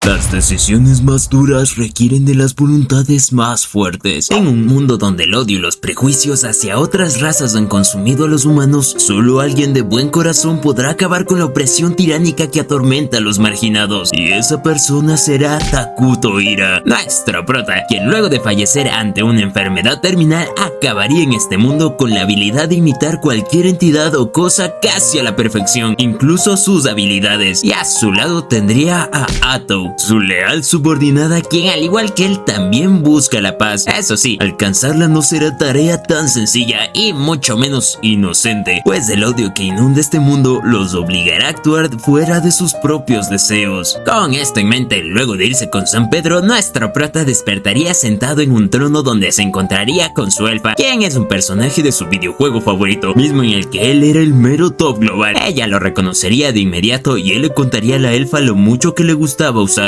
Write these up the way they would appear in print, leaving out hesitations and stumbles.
Las decisiones más duras requieren de las voluntades más fuertes. En un mundo donde el odio y los prejuicios hacia otras razas han consumido a los humanos, solo alguien de buen corazón podrá acabar con la opresión tiránica que atormenta a los marginados. Y esa persona será Takuto Ira, nuestro prota, quien luego de fallecer ante una enfermedad terminal acabaría en este mundo con la habilidad de imitar cualquier entidad o cosa casi a la perfección, incluso sus habilidades. Y a su lado tendría a Atou, su leal subordinada, quien al igual que él también busca la paz. Eso sí, alcanzarla no será tarea tan sencilla y mucho menos inocente, pues el odio que inunda este mundo los obligará a actuar fuera de sus propios deseos. Con esto en mente, luego de irse con San Pedro, nuestro prota despertaría sentado en un trono donde se encontraría con su elfa, quien es un personaje de su videojuego favorito, mismo en el que él era el mero top global. Ella lo reconocería de inmediato y él le contaría a la elfa lo mucho que le gustaba usarla.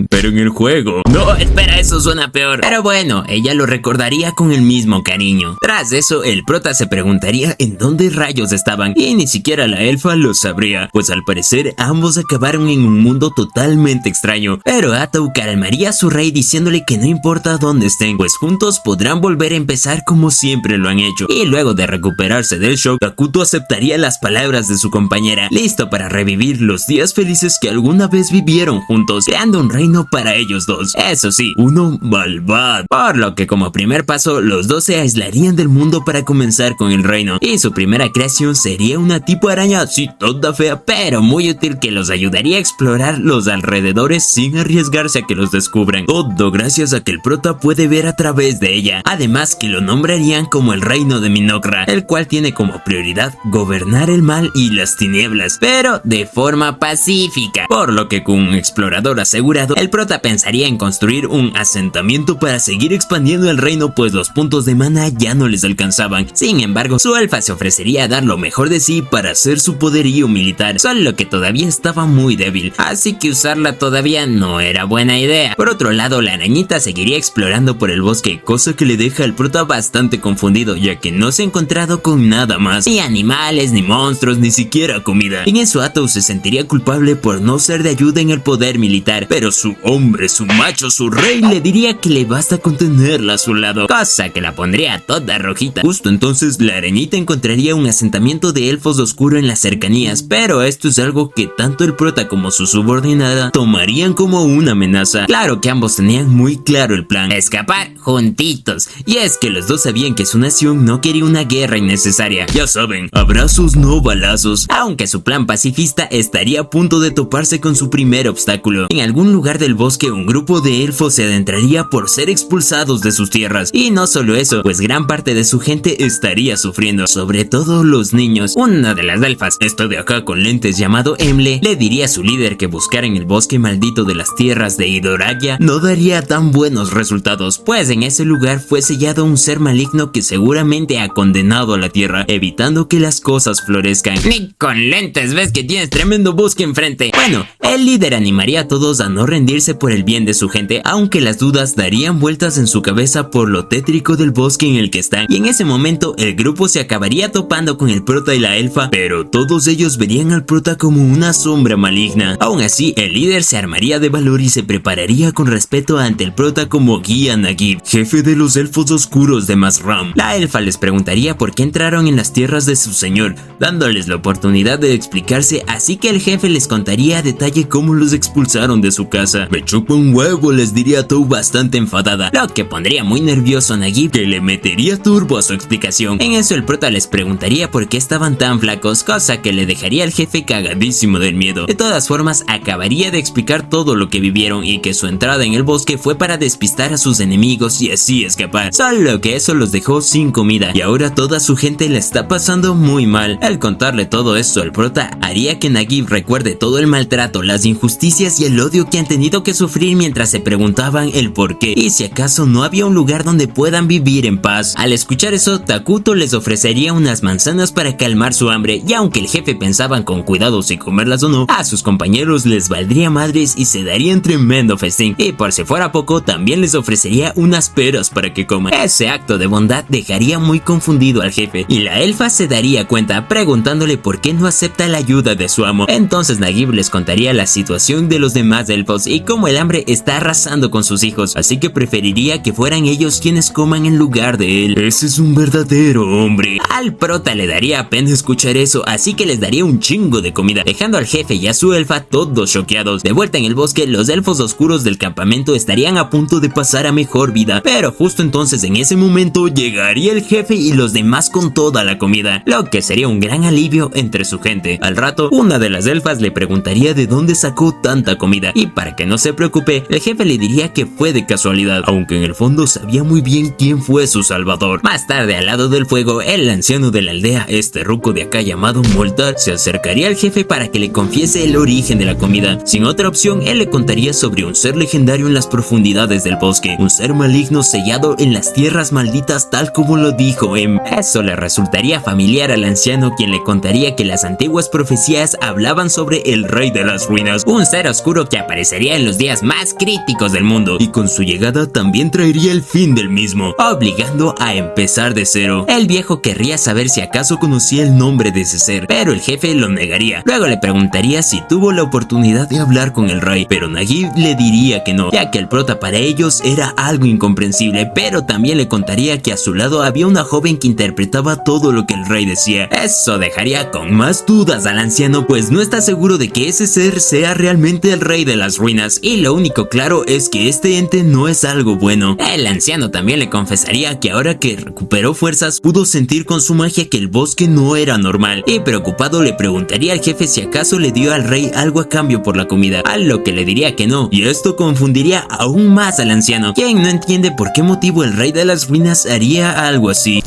Pero en el juego... No, espera, eso suena peor. Pero bueno, ella lo recordaría con el mismo cariño. Tras eso, el prota se preguntaría en dónde rayos estaban, y ni siquiera la elfa lo sabría, pues al parecer ambos acabaron en un mundo totalmente extraño. Pero Atou calmaría a su rey diciéndole que no importa dónde estén, pues juntos podrán volver a empezar como siempre lo han hecho. Y luego de recuperarse del shock, Takuto aceptaría las palabras de su compañera, listo para revivir los días felices que alguna vez vivieron juntos, creando un reino para ellos dos. Eso sí, uno malvado. Por lo que como primer paso, los dos se aislarían del mundo para comenzar con el reino, y su primera creación sería una tipo araña así toda fea, pero muy útil, que los ayudaría a explorar los alrededores sin arriesgarse a que los descubran. Todo gracias a que el prota puede ver a través de ella. Además que lo nombrarían como el reino de Minokra, el cual tiene como prioridad gobernar el mal y las tinieblas, pero de forma pacífica. Por lo que con un explorador asegurado, el prota pensaría en construir un asentamiento para seguir expandiendo el reino, pues los puntos de mana ya no les alcanzaban. Sin embargo, su elfa se ofrecería a dar lo mejor de sí para hacer su poderío militar, solo que todavía estaba muy débil, así que usarla todavía no era buena idea. Por otro lado, la arañita seguiría explorando por el bosque, cosa que le deja al prota bastante confundido, ya que no se ha encontrado con nada más, ni animales, ni monstruos, ni siquiera comida. En eso Atou se sentiría culpable por no ser de ayuda en el poder militar, pero su hombre, su macho, su rey le diría que le basta con tenerla a su lado, cosa que la pondría toda rojita. Justo entonces la arañita encontraría un asentamiento de elfos oscuro en las cercanías, pero esto es algo que tanto el prota como su subordinada tomarían como una amenaza. Claro que ambos tenían muy claro el plan: escapar juntitos, y es que los dos sabían que su nación no quería una guerra innecesaria. Ya saben, abrazos no balazos. Aunque su plan pacifista estaría a punto de toparse con su primer obstáculo. En algún lugar del bosque, un grupo de elfos se adentraría por ser expulsados de sus tierras, y no solo eso, pues gran parte de su gente estaría sufriendo, sobre todo los niños. Una de las elfas, esta de acá con lentes, llamado Emle, le diría a su líder que buscar en el bosque maldito de las tierras de Idoragia no daría tan buenos resultados, pues en ese lugar fue sellado un ser maligno que seguramente ha condenado a la tierra, evitando que las cosas florezcan. Ni con lentes ves que tienes tremendo bosque enfrente. Bueno, el líder animaría a todos a no rendirse por el bien de su gente, aunque las dudas darían vueltas en su cabeza por lo tétrico del bosque en el que están, y en ese momento el grupo se acabaría topando con el prota y la elfa, pero todos ellos verían al prota como una sombra maligna. Aún así, el líder se armaría de valor y se prepararía con respeto ante el prota como guía Nagib, jefe de los elfos oscuros de Masram. La elfa les preguntaría por qué entraron en las tierras de su señor, dándoles la oportunidad de explicarse, así que el jefe les contaría a detalle cómo los expulsaron de su casa. Me chupa un huevo, les diría Tou bastante enfadada, lo que pondría muy nervioso a Nagib, que le metería turbo a su explicación. En eso el prota les preguntaría por qué estaban tan flacos, cosa que le dejaría al jefe cagadísimo del miedo. De todas formas, acabaría de explicar todo lo que vivieron y que su entrada en el bosque fue para despistar a sus enemigos y así escapar, solo que eso los dejó sin comida y ahora toda su gente la está pasando muy mal. Al contarle todo esto al prota, haría que Nagib recuerde todo el maltrato, las injusticias y el odio que han tenido que sufrir mientras se preguntaban el por qué y si acaso no había un lugar donde puedan vivir en paz. Al escuchar eso, Takuto les ofrecería unas manzanas para calmar su hambre, y aunque el jefe pensaban con cuidado si comerlas o no, a sus compañeros les valdría madres y se darían tremendo festín, y por si fuera poco, también les ofrecería unas peras para que coman. Ese acto de bondad dejaría muy confundido al jefe, y la elfa se daría cuenta preguntándole por qué no acepta la ayuda de su amo. Entonces Nagib les contaría las situación de los demás elfos y cómo el hambre está arrasando con sus hijos, así que preferiría que fueran ellos quienes coman en lugar de él. Ese es un verdadero hombre. Al prota le daría pena escuchar eso, así que les daría un chingo de comida, dejando al jefe y a su elfa todos choqueados. De vuelta en el bosque, los elfos oscuros del campamento estarían a punto de pasar a mejor vida, pero justo entonces en ese momento llegaría el jefe y los demás con toda la comida, lo que sería un gran alivio entre su gente. Al rato, una de las elfas le preguntaría de dónde sacó tanta comida, y para que no se preocupe, el jefe le diría que fue de casualidad, aunque en el fondo sabía muy bien quién fue su salvador. Más tarde, al lado del fuego, el anciano de la aldea, este ruco de acá llamado Moltar, se acercaría al jefe para que le confiese el origen de la comida. Sin otra opción, él le contaría sobre un ser legendario en las profundidades del bosque, un ser maligno sellado en las tierras malditas tal como lo dijo Em. Eso le resultaría familiar al anciano, quien le contaría que las antiguas profecías hablaban sobre el rey de las ruinas, un ser oscuro que aparecería en los días más críticos del mundo, y con su llegada también traería el fin del mismo, obligando a empezar de cero. El viejo querría saber si acaso conocía el nombre de ese ser, pero el jefe lo negaría. Luego le preguntaría si tuvo la oportunidad de hablar con el rey, pero Nagib le diría que no, ya que el prota para ellos era algo incomprensible, pero también le contaría que a su lado había una joven que interpretaba todo lo que el rey decía. Eso dejaría con más dudas al anciano, pues no está seguro de que ese ser sea realmente el rey de las ruinas, y lo único claro es que este ente no es algo bueno. El anciano también le confesaría que ahora que recuperó fuerzas, pudo sentir con su magia que el bosque no era normal, y preocupado le preguntaría al jefe si acaso le dio al rey algo a cambio por la comida, a lo que le diría que no, y esto confundiría aún más al anciano, quien no entiende por qué motivo el rey de las ruinas haría algo así.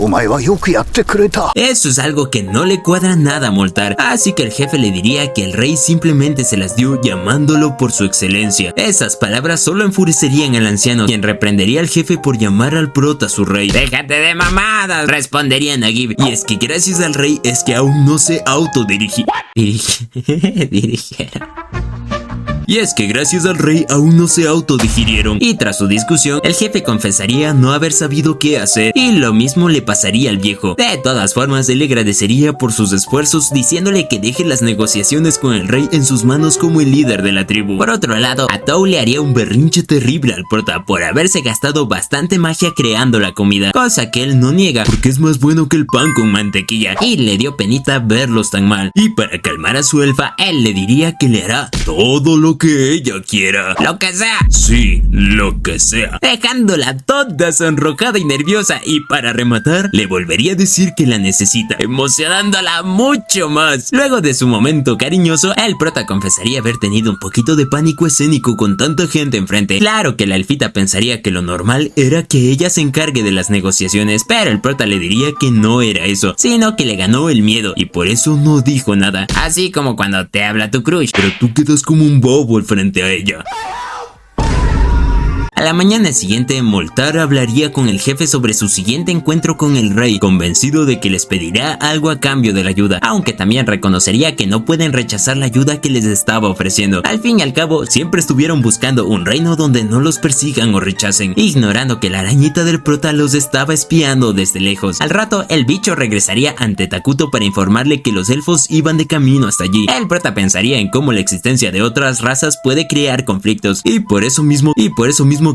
Eso es algo que no le cuadra nada a Moltar, así que el jefe le diría que el rey simplemente se las dio llamándolo por su excelencia. Esas palabras solo enfurecerían al anciano, quien reprendería al jefe por llamar al prota su rey. ¡Déjate de mamadas!, respondería Nagib, y es que gracias al rey es que aún no se Y es que gracias al rey aún no se autodigirieron, y tras su discusión, el jefe confesaría no haber sabido qué hacer, y lo mismo le pasaría al viejo. De todas formas, él le agradecería por sus esfuerzos, diciéndole que deje las negociaciones con el rey en sus manos como el líder de la tribu. Por otro lado, Atou le haría un berrinche terrible al prota por haberse gastado bastante magia creando la comida, cosa que él no niega, porque es más bueno que el pan con mantequilla, y le dio penita verlos tan mal. Y para calmar a su elfa, él le diría que le hará todo lo que ella quiera. Lo que sea. Sí, lo que sea. Dejándola toda sonrojada y nerviosa, y para rematar, le volvería a decir que la necesita, emocionándola mucho más. Luego de su momento cariñoso, el prota confesaría haber tenido un poquito de pánico escénico con tanta gente enfrente. Claro que la elfita pensaría que lo normal era que ella se encargue de las negociaciones, pero el prota le diría que no era eso, sino que le ganó el miedo, y por eso no dijo nada. Así como cuando te habla tu crush, pero tú quedas como un bobo frente a ella. A la mañana siguiente, Moltar hablaría con el jefe sobre su siguiente encuentro con el rey, convencido de que les pedirá algo a cambio de la ayuda, aunque también reconocería que no pueden rechazar la ayuda que les estaba ofreciendo. Al fin y al cabo, siempre estuvieron buscando un reino donde no los persigan o rechacen, ignorando que la arañita del prota los estaba espiando desde lejos. Al rato, el bicho regresaría ante Takuto para informarle que los elfos iban de camino hasta allí. El prota pensaría en cómo la existencia de otras razas puede crear conflictos, y por eso mismo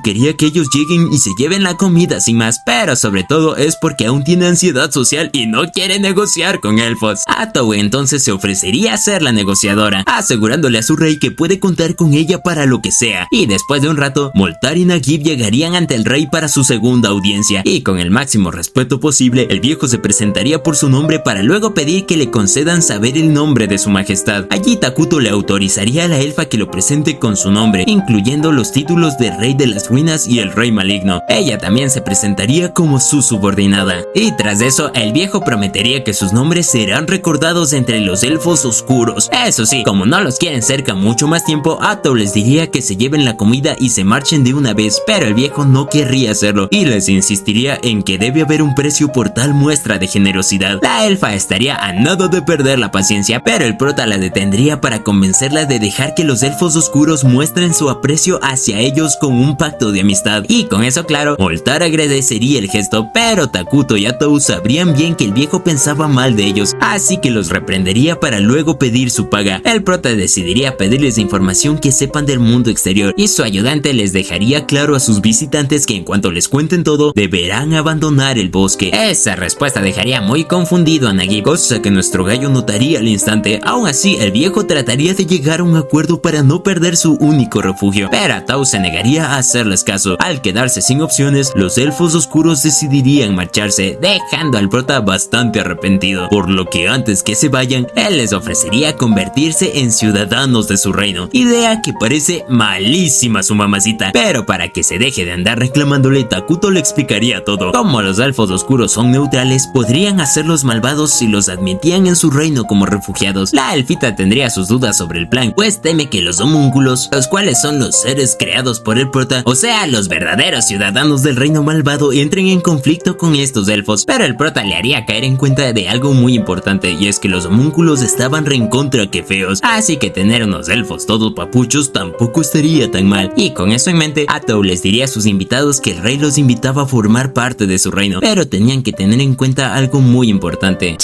quería que ellos lleguen y se lleven la comida sin más, pero sobre todo es porque aún tiene ansiedad social y no quiere negociar con elfos. Atou entonces se ofrecería a ser la negociadora, asegurándole a su rey que puede contar con ella para lo que sea, y después de un rato, Moltar y Nagib llegarían ante el rey para su segunda audiencia, y con el máximo respeto posible, el viejo se presentaría por su nombre para luego pedir que le concedan saber el nombre de su majestad. Allí Takuto le autorizaría a la elfa que lo presente con su nombre, incluyendo los títulos de rey de las ruinas y el rey maligno. Ella también se presentaría como su subordinada, y tras eso el viejo prometería que sus nombres serán recordados entre los elfos oscuros. Eso sí, como no los quieren cerca mucho más tiempo, Atou les diría que se lleven la comida y se marchen de una vez, pero el viejo no querría hacerlo y les insistiría en que debe haber un precio por tal muestra de generosidad. La elfa estaría a nada de perder la paciencia, pero el prota la detendría para convencerla de dejar que los elfos oscuros muestren su aprecio hacia ellos con un pacto acto de amistad. Y con eso claro, Moltar agradecería el gesto, pero Takuto y Atou sabrían bien que el viejo pensaba mal de ellos, así que los reprendería para luego pedir su paga. El prota decidiría pedirles información que sepan del mundo exterior, y su ayudante les dejaría claro a sus visitantes que en cuanto les cuenten todo, deberán abandonar el bosque. Esa respuesta dejaría muy confundido a Nagib, cosa que nuestro gallo notaría al instante. Aún así, el viejo trataría de llegar a un acuerdo para no perder su único refugio, pero Atou se negaría a hacerles caso. Al quedarse sin opciones, los elfos oscuros decidirían marcharse, dejando al prota bastante arrepentido, por lo que antes que se vayan, él les ofrecería convertirse en ciudadanos de su reino, idea que parece malísima a su mamacita, pero para que se deje de andar reclamándole, Takuto le explicaría todo. Como los elfos oscuros son neutrales, podrían hacerlos malvados si los admitían en su reino como refugiados. La elfita tendría sus dudas sobre el plan, pues teme que los homúnculos, los cuales son los seres creados por el prota, o sea, los verdaderos ciudadanos del reino malvado, entren en conflicto con estos elfos, pero el prota le haría caer en cuenta de algo muy importante, y es que los homúnculos estaban recontra que feos, así que tener unos elfos todos papuchos tampoco estaría tan mal. Y con eso en mente, Atou les diría a sus invitados que el rey los invitaba a formar parte de su reino, pero tenían que tener en cuenta algo muy importante.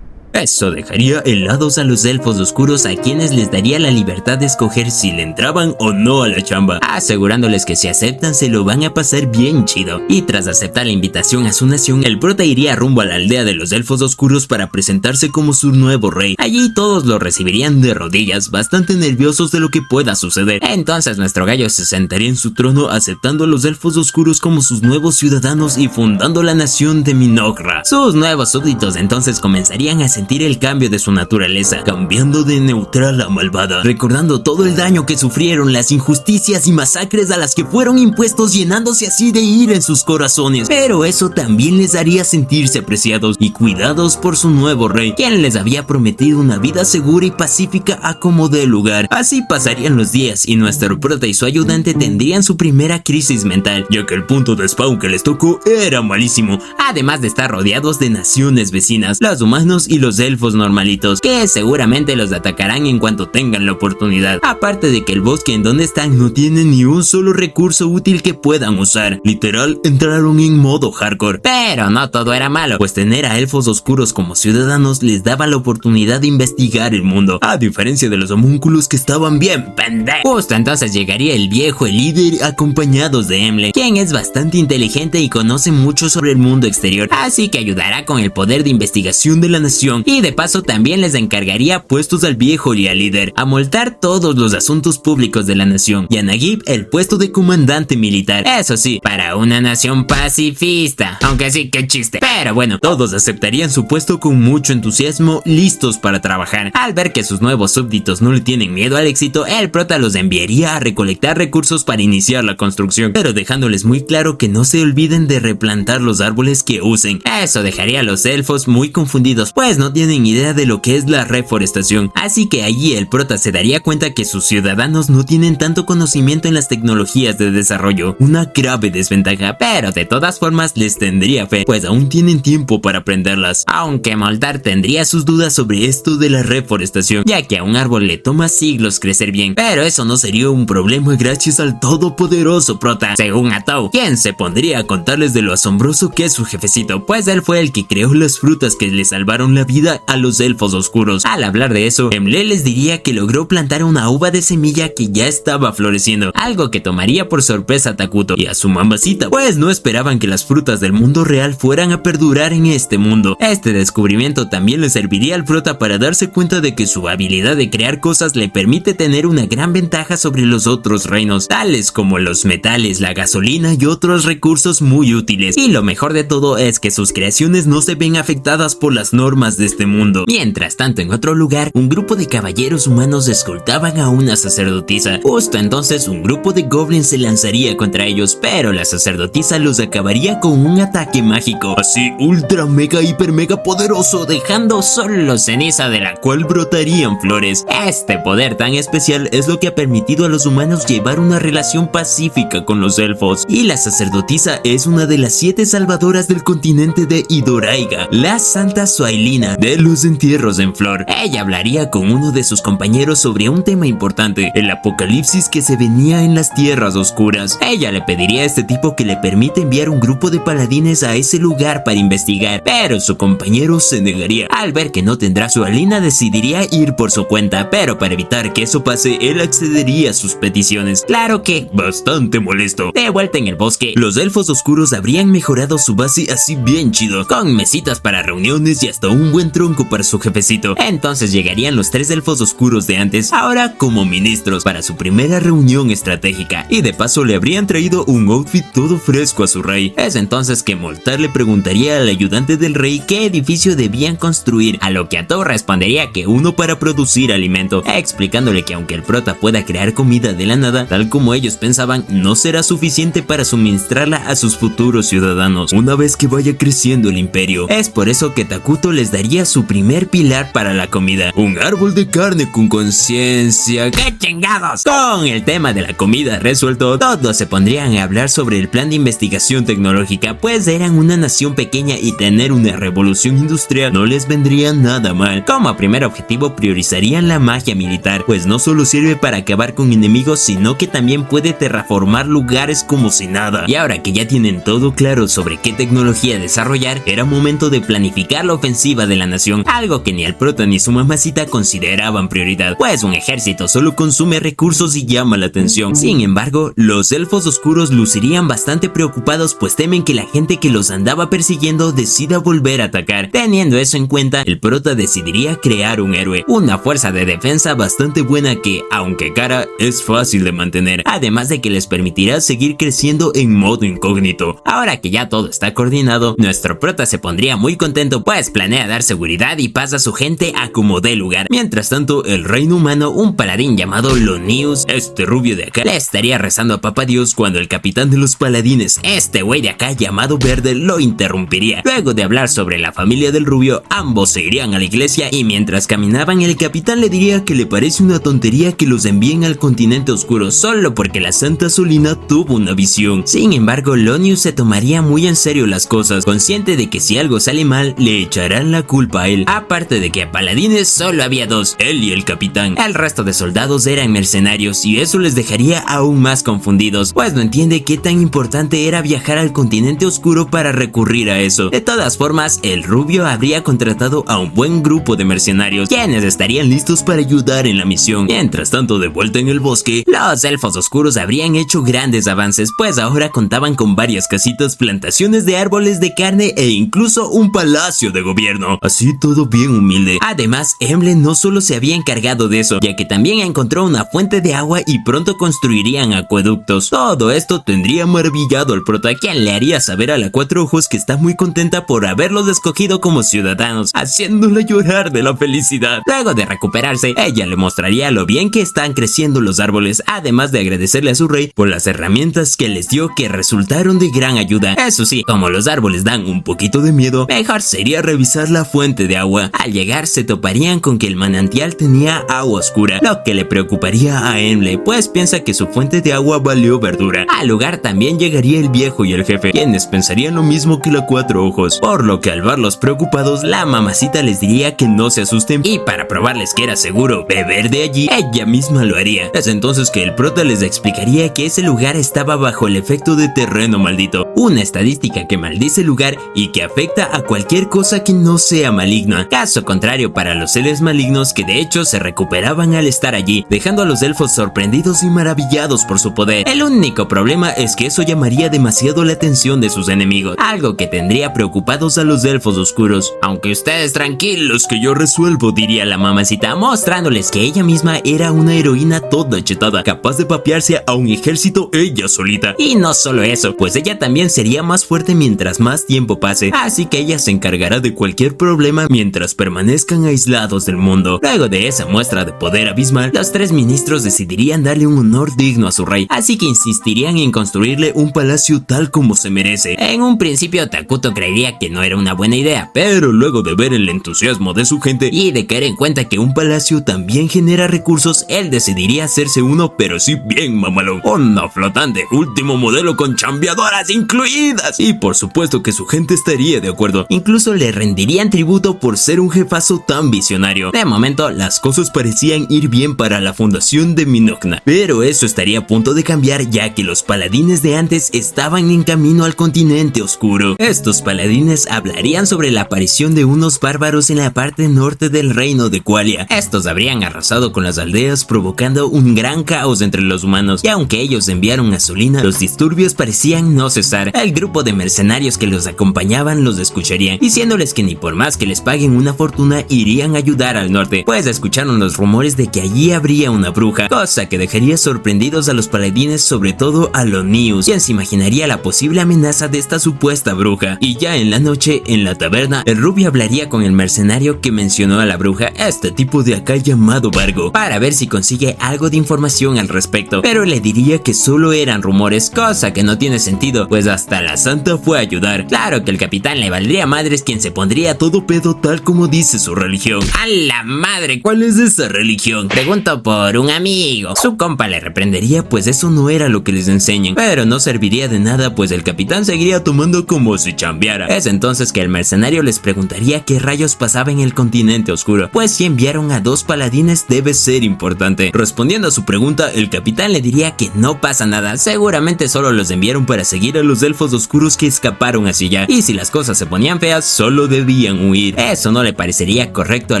Eso dejaría helados a los elfos oscuros, a quienes les daría la libertad de escoger si le entraban o no a la chamba, asegurándoles que si aceptan se lo van a pasar bien chido. Y tras aceptar la invitación a su nación, el prota iría rumbo a la aldea de los elfos oscuros para presentarse como su nuevo rey. Allí todos lo recibirían de rodillas, bastante nerviosos de lo que pueda suceder. Entonces nuestro gallo se sentaría en su trono, aceptando a los elfos oscuros como sus nuevos ciudadanos y fundando la nación de Minoghra. Sus nuevos súbditos entonces comenzarían a sentir el cambio de su naturaleza, cambiando de neutral a malvada, recordando todo el daño que sufrieron, las injusticias y masacres a las que fueron impuestos, llenándose así de ira en sus corazones. Pero eso también les haría sentirse apreciados y cuidados por su nuevo rey, quien les había prometido una vida segura y pacífica a como dé lugar. Así pasarían los días y nuestro prota y su ayudante tendrían su primera crisis mental, ya que el punto de spawn que les tocó era malísimo, además de estar rodeados de naciones vecinas, los humanos y los elfos normalitos, que seguramente los atacarán en cuanto tengan la oportunidad. Aparte de que el bosque en donde están no tiene ni un solo recurso útil que puedan usar. Literal, entraron en modo hardcore. Pero no todo era malo, pues tener a elfos oscuros como ciudadanos les daba la oportunidad de investigar el mundo, a diferencia de los homúnculos que estaban bien pendejos. Justo entonces llegaría el viejo, el líder, acompañados de Emle, quien es bastante inteligente y conoce mucho sobre el mundo exterior, así que ayudará con el poder de investigación de la nación, y de paso también les encargaría puestos al viejo y al líder, a Moltar todos los asuntos públicos de la nación, y a Nagib el puesto de comandante militar. Eso sí, para una nación pacifista, aunque sí, qué chiste. Pero bueno, todos aceptarían su puesto con mucho entusiasmo, listos para trabajar. Al ver que sus nuevos súbditos no le tienen miedo al éxito, el prota los enviaría a recolectar recursos para iniciar la construcción, pero dejándoles muy claro que no se olviden de replantar los árboles que usen. Eso dejaría a los elfos muy confundidos, pues no tienen idea de lo que es la reforestación, así que allí el prota se daría cuenta que sus ciudadanos no tienen tanto conocimiento en las tecnologías de desarrollo, una grave desventaja, pero de todas formas les tendría fe, pues aún tienen tiempo para aprenderlas, aunque Moltar tendría sus dudas sobre esto de la reforestación, ya que a un árbol le toma siglos crecer bien, pero eso no sería un problema gracias al todopoderoso prota, según Atou, quien se pondría a contarles de lo asombroso que es su jefecito, pues él fue el que creó las frutas que le salvaron la vida a los elfos oscuros. Al hablar de eso, Emle les diría que logró plantar una uva de semilla que ya estaba floreciendo, algo que tomaría por sorpresa a Takuto y a su mamacita, pues no esperaban que las frutas del mundo real fueran a perdurar en este mundo. Este descubrimiento también le serviría al prota para darse cuenta de que su habilidad de crear cosas le permite tener una gran ventaja sobre los otros reinos, tales como los metales, la gasolina y otros recursos muy útiles. Y lo mejor de todo es que sus creaciones no se ven afectadas por las normas de este mundo. Mientras tanto, en otro lugar, un grupo de caballeros humanos escoltaban a una sacerdotisa. Justo entonces un grupo de goblins se lanzaría contra ellos, pero la sacerdotisa los acabaría con un ataque mágico, así ultra mega hiper mega poderoso, dejando solo ceniza de la cual brotarían flores. Este poder tan especial es lo que ha permitido a los humanos llevar una relación pacífica con los elfos, y la sacerdotisa es una de las 7 salvadoras del continente de Idoraiga, la Santa Suailina, de los entierros en flor. Ella hablaría con uno de sus compañeros sobre un tema importante, el apocalipsis que se venía en las tierras oscuras. Ella le pediría a este tipo que le permita enviar un grupo de paladines a ese lugar para investigar, pero su compañero se negaría. Al ver que no tendrá su Alina, decidiría ir por su cuenta, pero para evitar que eso pase, él accedería a sus peticiones. Claro que bastante molesto. De vuelta en el bosque, los elfos oscuros habrían mejorado su base así bien chido, con mesitas para reuniones y hasta un buen tronco para su jefecito. Entonces llegarían los 3 elfos oscuros de antes, ahora como ministros, para su primera reunión estratégica, y de paso le habrían traído un outfit todo fresco a su rey. Es entonces que Moltar le preguntaría al ayudante del rey qué edificio debían construir, a lo que Ato respondería que uno para producir alimento, explicándole que aunque el prota pueda crear comida de la nada, tal como ellos pensaban, no será suficiente para suministrarla a sus futuros ciudadanos una vez que vaya creciendo el imperio. Es por eso que Takuto les daría su primer pilar para la comida, un árbol de carne con conciencia. ¡Qué chingados! Con el tema de la comida resuelto, todos se pondrían a hablar sobre el plan de investigación tecnológica, pues eran una nación pequeña y tener una revolución industrial no les vendría nada mal. Como primer objetivo priorizarían la magia militar, pues no solo sirve para acabar con enemigos, sino que también puede terraformar lugares como si nada. Y ahora que ya tienen todo claro sobre qué tecnología desarrollar, era momento de planificar la ofensiva de la nación, algo que ni el prota ni su mamacita consideraban prioridad, pues un ejército solo consume recursos y llama la atención. Sin embargo, los elfos oscuros lucirían bastante preocupados, pues temen que la gente que los andaba persiguiendo decida volver a atacar. Teniendo eso en cuenta, el prota decidiría crear un héroe, una fuerza de defensa bastante buena que, aunque cara, es fácil de mantener, además de que les permitirá seguir creciendo en modo incógnito. Ahora que ya todo está coordinado, nuestro prota se pondría muy contento, pues planea dar seguridad y paz a su gente a como dé lugar. Mientras tanto, el reino humano, un paladín llamado Lonius, este rubio de acá, le estaría rezando a papá Dios cuando el capitán de los paladines, este güey de acá llamado Verde, lo interrumpiría. Luego de hablar sobre la familia del rubio, ambos se irían a la iglesia y mientras caminaban el capitán le diría que le parece una tontería que los envíen al continente oscuro solo porque la Santa Solina tuvo una visión. Sin embargo, Lonius se tomaría muy en serio las cosas, consciente de que si algo sale mal, le echarán la culpa a él. Aparte de que a paladines solo había 2, él y el capitán. El resto de soldados eran mercenarios y eso les dejaría aún más confundidos, pues no entiende qué tan importante era viajar al continente oscuro para recurrir a eso. De todas formas, el rubio habría contratado a un buen grupo de mercenarios, quienes estarían listos para ayudar en la misión. Mientras tanto, de vuelta en el bosque, los elfos oscuros habrían hecho grandes avances, pues ahora contaban con varias casitas, plantaciones de árboles de carne e incluso un palacio de gobierno. Así todo bien humilde. Además, Emble no solo se había encargado de eso, ya que también encontró una fuente de agua y pronto construirían acueductos. Todo esto tendría maravillado al prota, quien le haría saber a la Cuatro Ojos que está muy contenta por haberlos escogido como ciudadanos, haciéndole llorar de la felicidad. Luego de recuperarse, ella le mostraría lo bien que están creciendo los árboles, además de agradecerle a su rey por las herramientas que les dio, que resultaron de gran ayuda. Eso sí, como los árboles dan un poquito de miedo, mejor sería revisar la fuente de agua. Al llegar se toparían con que el manantial tenía agua oscura, lo que le preocuparía a Emble, pues piensa que su fuente de agua valió verdura. Al lugar también llegaría el viejo y el jefe, quienes pensarían lo mismo que la Cuatro Ojos, por lo que al verlos preocupados, la mamacita les diría que no se asusten y para probarles que era seguro beber de allí, ella misma lo haría. Es entonces que el prota les explicaría que ese lugar estaba bajo el efecto de terreno maldito, una estadística que maldice el lugar y que afecta a cualquier cosa que no sea maligna. Caso contrario para los seres malignos, que de hecho se recuperaban al estar allí, dejando a los elfos sorprendidos y maravillados por su poder. El único problema es que eso llamaría demasiado la atención de sus enemigos, algo que tendría preocupados a los elfos oscuros. Aunque ustedes tranquilos que yo resuelvo, diría la mamacita, mostrándoles que ella misma era una heroína toda chetada, capaz de papearse a un ejército ella solita. Y no solo eso, pues ella también sería más fuerte mientras más tiempo pase, así que ella se encargará de cualquier problema mientras permanezcan aislados del mundo. Luego de esa muestra de poder abismal, los 3 ministros decidirían darle un honor digno a su rey, así que insistirían en construirle un palacio tal como se merece. En un principio Takuto creería que no era una buena idea, pero luego de ver el entusiasmo de su gente y de caer en cuenta que un palacio también genera recursos, él decidiría hacerse uno, pero sí bien mamalón, una flotante último modelo con chambeadoras incluidas, y por supuesto que su gente estaría de acuerdo. Incluso le rendirían tributo tributo por ser un jefazo tan visionario. De momento, las cosas parecían ir bien para la fundación de Minogna, pero eso estaría a punto de cambiar ya que los paladines de antes estaban en camino al continente oscuro. Estos paladines hablarían sobre la aparición de unos bárbaros en la parte norte del reino de Qualia. Estos habrían arrasado con las aldeas, provocando un gran caos entre los humanos, y aunque ellos enviaron gasolina, los disturbios parecían no cesar. El grupo de mercenarios que los acompañaban los escucharían, diciéndoles que ni por más que les paguen una fortuna irían a ayudar al norte, pues escucharon los rumores de que allí habría una bruja, cosa que dejaría sorprendidos a los paladines, sobre todo a Lonius, quien se imaginaría la posible amenaza de esta supuesta bruja. Y ya en la noche, en la taberna, el rubio hablaría con el mercenario que mencionó a la bruja, este tipo de acá llamado Vargo, para ver si consigue algo de información al respecto, pero le diría que solo eran rumores, cosa que no tiene sentido, pues hasta la santa fue a ayudar. Claro que el capitán le valdría madres, quien se pondría todo pedo tal como dice su religión. ¡A la madre! ¿Cuál es esa religión? Pregunto por un amigo. Su compa le reprendería, pues eso no era lo que les enseñan, pero no serviría de nada, pues el capitán seguiría tomando como si chambeara. Es entonces que el mercenario les preguntaría qué rayos pasaba en el continente oscuro, pues si enviaron a 2 paladines debe ser importante. Respondiendo a su pregunta, el capitán le diría que no pasa nada, seguramente solo los enviaron para seguir a los elfos oscuros que escaparon hacia allá, y si las cosas se ponían feas, solo debían huir. Eso no le parecería correcto a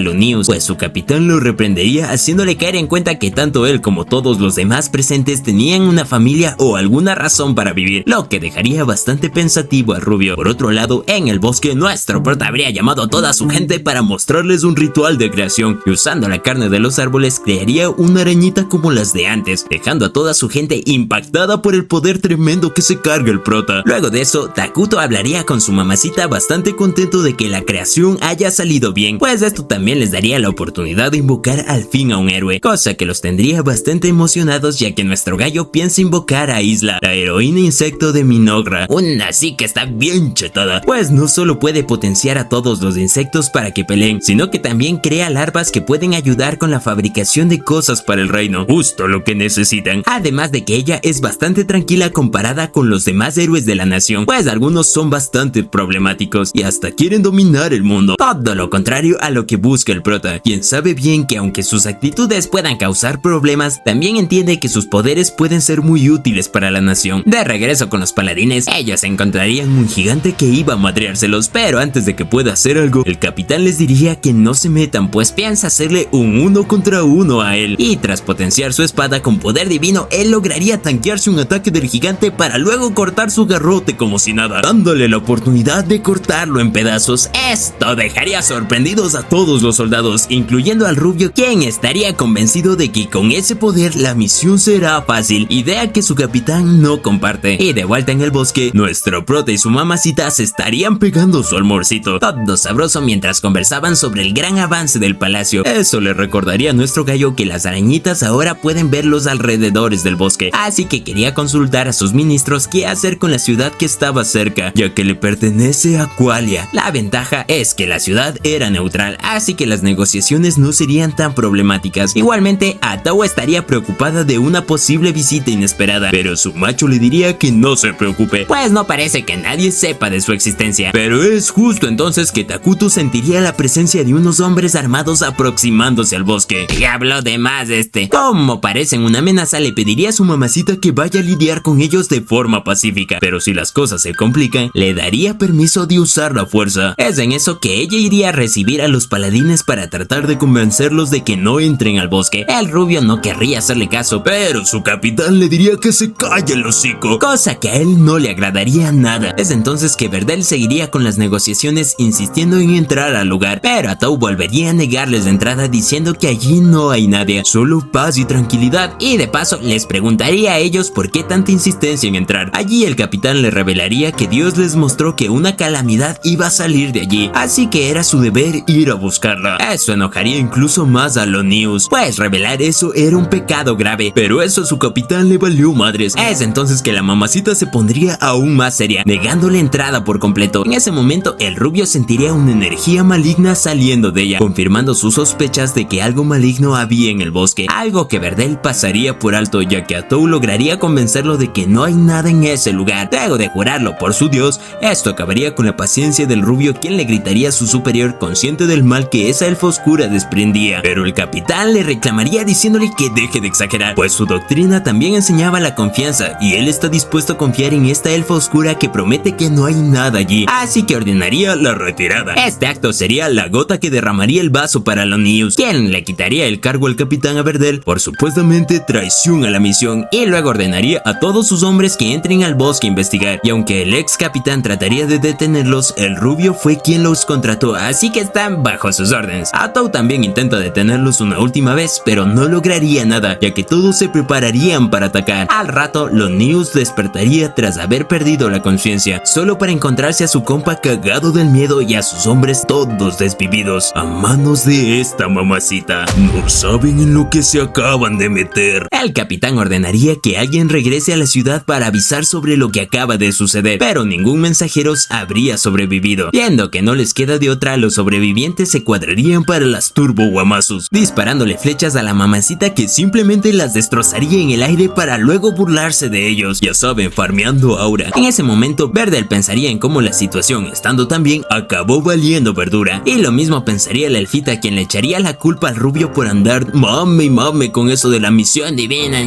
Lonius, pues su capitán lo reprendería haciéndole caer en cuenta que tanto él como todos los demás presentes tenían una familia o alguna razón para vivir, lo que dejaría bastante pensativo al rubio. Por otro lado, en el bosque, nuestro prota habría llamado a toda su gente para mostrarles un ritual de creación, y usando la carne de los árboles crearía una arañita como las de antes, dejando a toda su gente impactada por el poder tremendo que se carga el prota. Luego de eso, Takuto hablaría con su mamacita bastante contento de que la creación haya salido bien, pues esto también les daría la oportunidad de invocar al fin a un héroe, cosa que los tendría bastante emocionados ya que nuestro gallo piensa invocar a Isla, la heroína insecto de Minogra, una así que está bien chetada, pues no solo puede potenciar a todos los insectos para que peleen, sino que también crea larvas que pueden ayudar con la fabricación de cosas para el reino, justo lo que necesitan. Además de que ella es bastante tranquila comparada con los demás héroes de la nación, pues algunos son bastante problemáticos y hasta quieren dominar el mundo, todo lo contrario a lo que busca el prota, quien sabe bien que aunque sus actitudes puedan causar problemas, también entiende que sus poderes pueden ser muy útiles para la nación. De regreso con los paladines, ellos encontrarían un gigante que iba a madreárselos, pero antes de que pueda hacer algo, el capitán les diría que no se metan, pues piensa hacerle un 1 contra 1 a él, y tras potenciar su espada con poder divino, él lograría tanquearse un ataque del gigante para luego cortar su garrote como si nada, dándole la oportunidad de cortarlo en pedazos. Esto dejaría sorprendidos a todos los soldados, incluyendo al rubio, quien estaría convencido de que con ese poder la misión será fácil, idea que su capitán no comparte. Y de vuelta en el bosque, nuestro prota y su mamacita se estarían pegando su almuercito, todo sabroso mientras conversaban sobre el gran avance del palacio. Eso le recordaría a nuestro gallo que las arañitas ahora pueden ver los alrededores del bosque, así que quería consultar a sus ministros qué hacer con la ciudad que estaba cerca, ya que le pertenece a Qualia. La ventaja es que la ciudad era neutral, así que las negociaciones no serían tan problemáticas. Igualmente, Atau estaría preocupada de una posible visita inesperada, pero su macho le diría que no se preocupe, pues no parece que nadie sepa de su existencia. Pero es justo entonces que Takuto sentiría la presencia de unos hombres armados aproximándose al bosque. Y habló de más Como parecen una amenaza, le pediría a su mamacita que vaya a lidiar con ellos de forma pacífica, pero si las cosas se complican, le daría permiso de usar la fuerza. Es en eso que ella iría a recibir a los paladines para tratar de convencerlos de que no entren al bosque. El rubio no querría hacerle caso, pero su capitán le diría que se calle el hocico, cosa que a él no le agradaría nada. Es entonces que Verdel seguiría con las negociaciones insistiendo en entrar al lugar, pero Atau volvería a negarles la entrada diciendo que allí no hay nadie, solo paz y tranquilidad, y de paso les preguntaría a ellos por qué tanta insistencia en entrar. Allí el capitán le revelaría que Dios les mostró que una calamidad iba a salir de allí, así que era su deber ir a buscarla. Eso enojaría incluso más a Lonius, pues revelar eso era un pecado grave, pero eso a su capitán le valió madres. Es entonces que la mamacita se pondría aún más seria, negándole entrada por completo. En ese momento el rubio sentiría una energía maligna saliendo de ella, confirmando sus sospechas de que algo maligno había en el bosque, algo que Verdel pasaría por alto, ya que Atau lograría convencerlo de que no hay nada en ese lugar. Luego de jurarlo por su dios, esto acabaría con la paciencia del rubio, quien le gritaría mataría a su superior consciente del mal que esa elfa oscura desprendía. Pero el capitán le reclamaría diciéndole que deje de exagerar, pues su doctrina también enseñaba la confianza y él está dispuesto a confiar en esta elfa oscura que promete que no hay nada allí, así que ordenaría la retirada. Este acto sería la gota que derramaría el vaso para los News, quien le quitaría el cargo al capitán Aberdell por supuestamente traición a la misión y luego ordenaría a todos sus hombres que entren al bosque a investigar. Y aunque el ex capitán trataría de detenerlos, el rubio fue quien los contrató, así que están bajo sus órdenes. Atou también intenta detenerlos una última vez, pero no lograría nada, ya que todos se prepararían para atacar. Al rato, los News despertaría tras haber perdido la conciencia, solo para encontrarse a su compa cagado del miedo y a sus hombres todos desvividos a manos de esta mamacita. No saben en lo que se acaban de meter. El capitán ordenaría que alguien regrese a la ciudad para avisar sobre lo que acaba de suceder, pero ningún mensajero habría sobrevivido. Viendo que no les queda de otra, los sobrevivientes se cuadrarían para las turbo guamazos, disparándole flechas a la mamacita que simplemente las destrozaría en el aire para luego burlarse de ellos. Ya saben, farmeando aura. En ese momento, Verdel pensaría en cómo la situación, estando tan bien, acabó valiendo verdura. Y lo mismo pensaría la elfita, quien le echaría la culpa al rubio por andar mame con eso de la misión divina.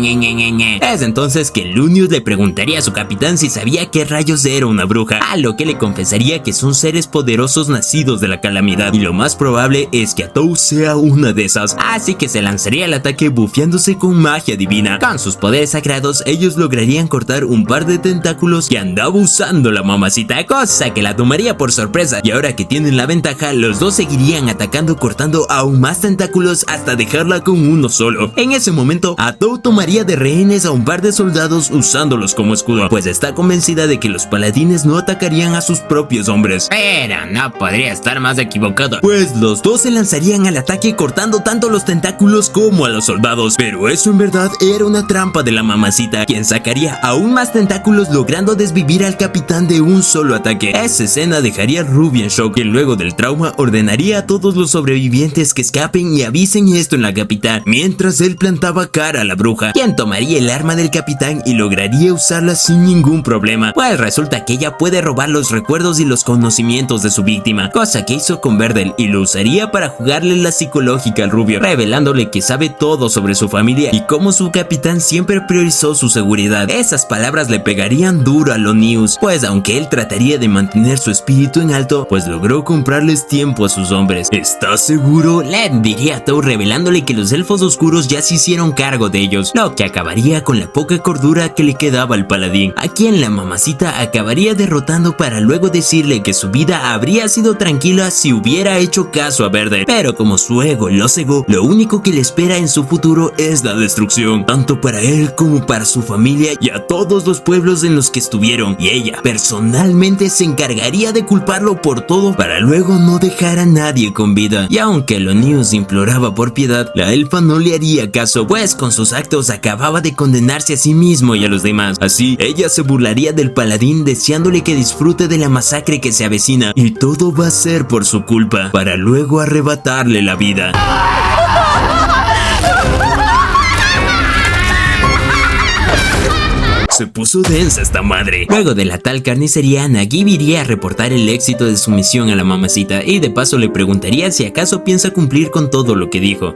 Es entonces que Lunius le preguntaría a su capitán si sabía qué rayos era una bruja, a lo que le confesaría que son seres poderosos nacidos de la calamidad, y lo más probable es que Atou sea una de esas, así que se lanzaría al ataque bufeándose con magia divina. Con sus poderes sagrados, ellos lograrían cortar un par de tentáculos que andaba usando la mamacita, cosa que la tomaría por sorpresa, y ahora que tienen la ventaja, los dos seguirían atacando cortando aún más tentáculos hasta dejarla con uno solo. En ese momento, Atou tomaría de rehenes a un par de soldados usándolos como escudo, pues está convencida de que los paladines no atacarían a sus propios hombres. Pero no podría estar más equivocado, pues los dos se lanzarían al ataque cortando tanto los tentáculos como a los soldados, pero eso en verdad era una trampa de la mamacita, quien sacaría aún más tentáculos logrando desvivir al capitán de un solo ataque. Esa escena dejaría a Ruby en shock, quien luego del trauma ordenaría a todos los sobrevivientes que escapen y avisen esto en la capital, mientras él plantaba cara a la bruja, quien tomaría el arma del capitán y lograría usarla sin ningún problema, pues resulta que ella puede robar los recuerdos y los conocimientos de su víctima, cosa que hizo con Verdel, y lo usaría para jugarle la psicológica al rubio, revelándole que sabe todo sobre su familia y cómo su capitán siempre priorizó su seguridad. Esas palabras le pegarían duro a los News, pues aunque él trataría de mantener su espíritu en alto, pues logró comprarles tiempo a sus hombres. ¿Estás seguro? Le diría a Atou, revelándole que los elfos oscuros ya se hicieron cargo de ellos, lo que acabaría con la poca cordura que le quedaba al paladín, a quien la mamacita acabaría derrotando para luego decirle que su vida habría sido tranquila si hubiera hecho caso a Verdel, pero como su ego lo cegó, lo único que le espera en su futuro es la destrucción, tanto para él como para su familia y a todos los pueblos en los que estuvieron, y ella personalmente se encargaría de culparlo por todo para luego no dejar a nadie con vida. Y aunque Lonius imploraba por piedad, la elfa no le haría caso, pues con sus actos acababa de condenarse a sí mismo y a los demás. Así, ella se burlaría del paladín deseándole que disfrute de la masacre que se avecina, y todo va a ser por su culpa, para luego arrebatarle la vida. Se puso densa esta madre. Luego de la tal carnicería, Nagib iría a reportar el éxito de su misión a la mamacita, y de paso le preguntaría si acaso piensa cumplir con todo lo que dijo.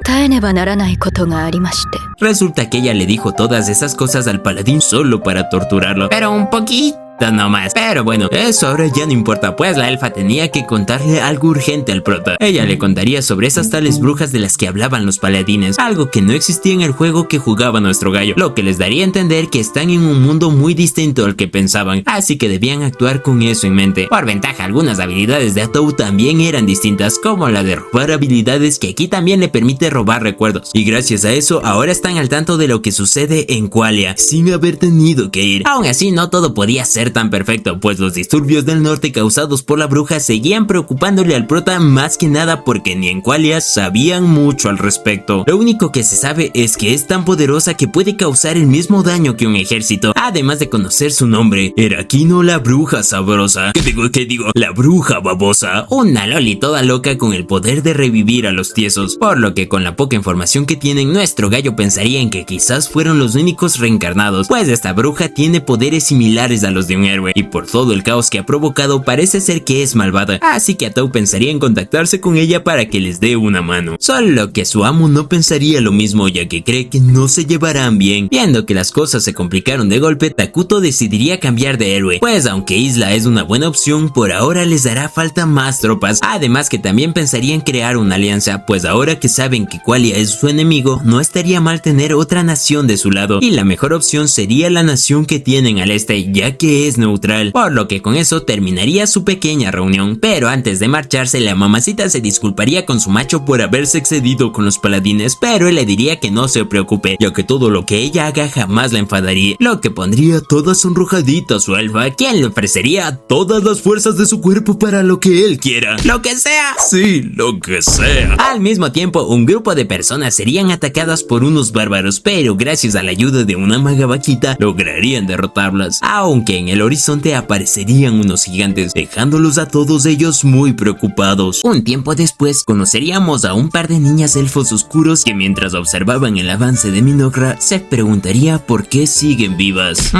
Resulta que ella le dijo todas esas cosas al paladín solo para torturarlo, pero un poquito no más. Pero bueno, eso ahora ya no importa, pues la elfa tenía que contarle algo urgente al prota. Ella le contaría sobre esas tales brujas de las que hablaban los paladines, algo que no existía en el juego que jugaba nuestro gallo, lo que les daría a entender que están en un mundo muy distinto al que pensaban, así que debían actuar con eso en mente. Por ventaja, algunas habilidades de Atou también eran distintas, como la de robar habilidades, que aquí también le permite robar recuerdos, y gracias a eso ahora están al tanto de lo que sucede en Qualia, sin haber tenido que ir. Aún así, no todo podía ser tan perfecto, pues los disturbios del norte causados por la bruja seguían preocupándole al prota, más que nada porque ni en Qualia sabían mucho al respecto. Lo único que se sabe es que es tan poderosa que puede causar el mismo daño que un ejército, además de conocer su nombre: Erakino, la bruja sabrosa. ¿Qué digo? La bruja babosa, una loli toda loca con el poder de revivir a los tiesos, por lo que con la poca información que tienen, nuestro gallo pensaría en que quizás fueron los únicos reencarnados, pues esta bruja tiene poderes similares a los de un héroe, y por todo el caos que ha provocado parece ser que es malvada, así que Atou pensaría en contactarse con ella para que les dé una mano. Solo que su amo no pensaría lo mismo, ya que cree que no se llevarán bien. Viendo que las cosas se complicaron de golpe, Takuto decidiría cambiar de héroe, pues aunque Isla es una buena opción, por ahora les dará falta más tropas. Además que también pensarían crear una alianza, pues ahora que saben que Qualia es su enemigo, no estaría mal tener otra nación de su lado, y la mejor opción sería la nación que tienen al este, ya que es neutral, por lo que con eso terminaría su pequeña reunión. Pero antes de marcharse, la mamacita se disculparía con su macho por haberse excedido con los paladines, pero él le diría que no se preocupe, ya que todo lo que ella haga jamás la enfadaría, lo que pondría toda sonrojadita a su alfa, quien le ofrecería todas las fuerzas de su cuerpo para lo que él quiera. ¡Lo que sea! Sí, lo que sea. Al mismo tiempo, un grupo de personas serían atacadas por unos bárbaros, pero gracias a la ayuda de una maga vaquita lograrían derrotarlas, aunque en el horizonte aparecerían unos gigantes, dejándolos a todos ellos muy preocupados. Un tiempo después, conoceríamos a un par de niñas elfos oscuros que mientras observaban el avance de Minogra, se preguntaría por qué siguen vivas.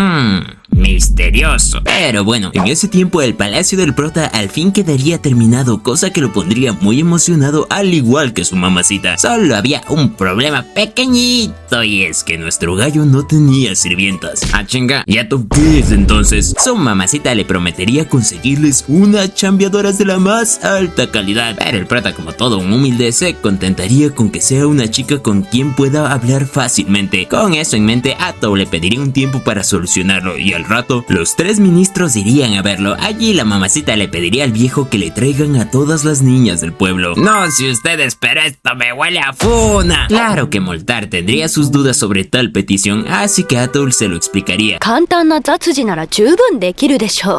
Misterioso. Pero bueno, en ese tiempo el palacio del prota al fin quedaría terminado, cosa que lo pondría muy emocionado al igual que su mamacita. Solo había un problema pequeñito, y es que nuestro gallo no tenía sirvientas. Ah, chinga, ¿ya tú qué es entonces? Su mamacita le prometería conseguirles unas chambeadoras de la más alta calidad, pero el prota, como todo un humilde, se contentaría con que sea una chica con quien pueda hablar fácilmente. Con eso en mente, Atou le pediría un tiempo para solucionarlo, y al rato, los tres ministros irían a verlo. Allí la mamacita le pediría al viejo que le traigan a todas las niñas del pueblo. No sé ustedes, pero esto me huele a funa. Claro que Moltar tendría sus dudas sobre tal petición, así que Atou se lo explicaría.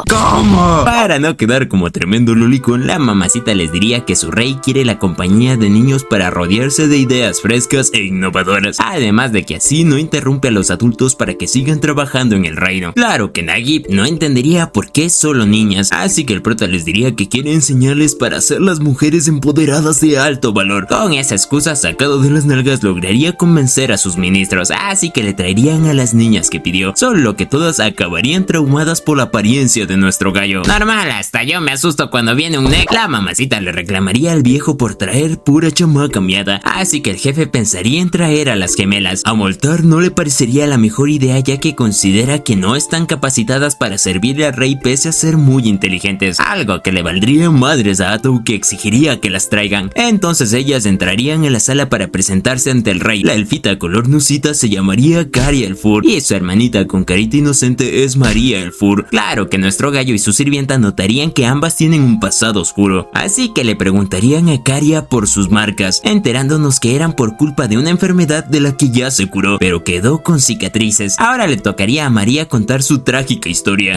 ¿Cómo? Para no quedar como tremendo lolicón, la mamacita les diría que su rey quiere la compañía de niños para rodearse de ideas frescas e innovadoras, además de que así no interrumpe a los adultos para que sigan trabajando en el reino. Claro que Nagib no entendería por qué solo niñas, así que el prota les diría que quiere enseñarles para ser las mujeres empoderadas de alto valor. Con esa excusa sacado de las nalgas lograría convencer a sus ministros, así que le traerían a las niñas que pidió, solo que todas acabarían traumadas por la apariencia de nuestro gallo. Normal, hasta yo me asusto cuando viene un neck. La mamacita le reclamaría al viejo por traer pura chamaca miada, así que el jefe pensaría en traer a las gemelas. A Moltar no le parecería la mejor idea, ya que considera que no están capacitadas para servirle al rey pese a ser muy inteligentes, algo que le valdría madres a Atou, que exigiría que las traigan. Entonces ellas entrarían en la sala para presentarse ante el rey. La elfita color nusita se llamaría Caria el Fur, y su hermanita con carita inocente es María el Fur. Claro que nuestro gallo y su sirvienta notarían que ambas tienen un pasado oscuro, así que le preguntarían a Caria por sus marcas, enterándonos que eran por culpa de una enfermedad de la que ya se curó, pero quedó con cicatrices. Ahora le tocaría a María contar su trágica historia.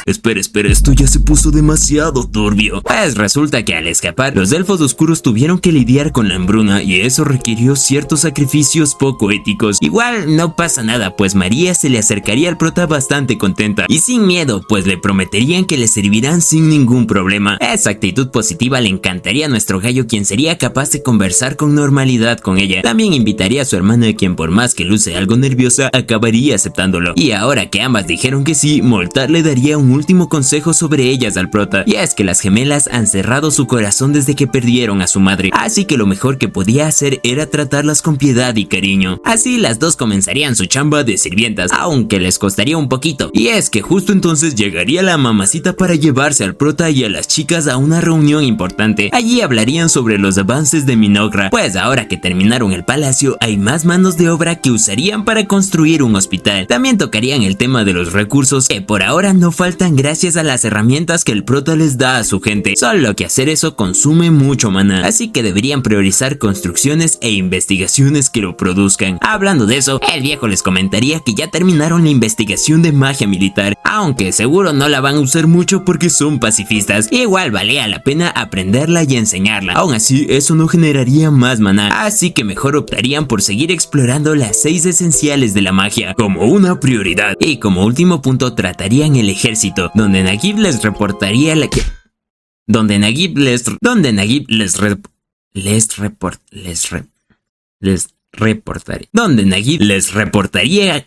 Espera, esto ya se puso demasiado turbio. Pues resulta que al escapar, los elfos oscuros tuvieron que lidiar con la hambruna, y eso requirió ciertos sacrificios poco éticos. Igual no pasa nada, pues María se le acercaría al prota bastante contenta y sin miedo, pues le prometerían que le servirán sin ningún problema. Esa actitud positiva le encantaría a nuestro gallo, quien sería capaz de conversar con normalidad con ella. También invitaría a su hermana, quien por más que luce algo nerviosa, acabaría aceptándolo. Y ahora que ambas dijeron que sí, Moltar le daría un último consejo sobre ellas al prota, y es que las gemelas han cerrado su corazón desde que perdieron a su madre, así que lo mejor que podía hacer era tratarlas con piedad y cariño. Así las dos comenzarían su chamba de sirvientas, aunque les costaría un poquito, y es que justo entonces llegaría la mamacita para llevarse al prota y a las chicas a una reunión importante. Allí hablarían sobre los avances de Minogra, pues ahora que terminaron el palacio hay más manos de obra que usarían para construir un hospital. También tocarían el tema de los recursos, que por ahora no faltan gracias a las herramientas que el prota les da a su gente, solo que hacer eso consume mucho maná, así que deberían priorizar construcciones e investigaciones que lo produzcan. Hablando de eso, el viejo les comentaría que ya terminaron la investigación de magia militar, aunque seguro no la van a usar mucho porque son pacifistas. Igual valía la pena aprenderla y enseñarla. Aún así, eso no generaría más maná, así que mejor optarían por seguir explorando las 6 esenciales de la magia como una prioridad. Y como último punto tratarían el ejército, donde Nagib les reportaría donde Nagib les reportaría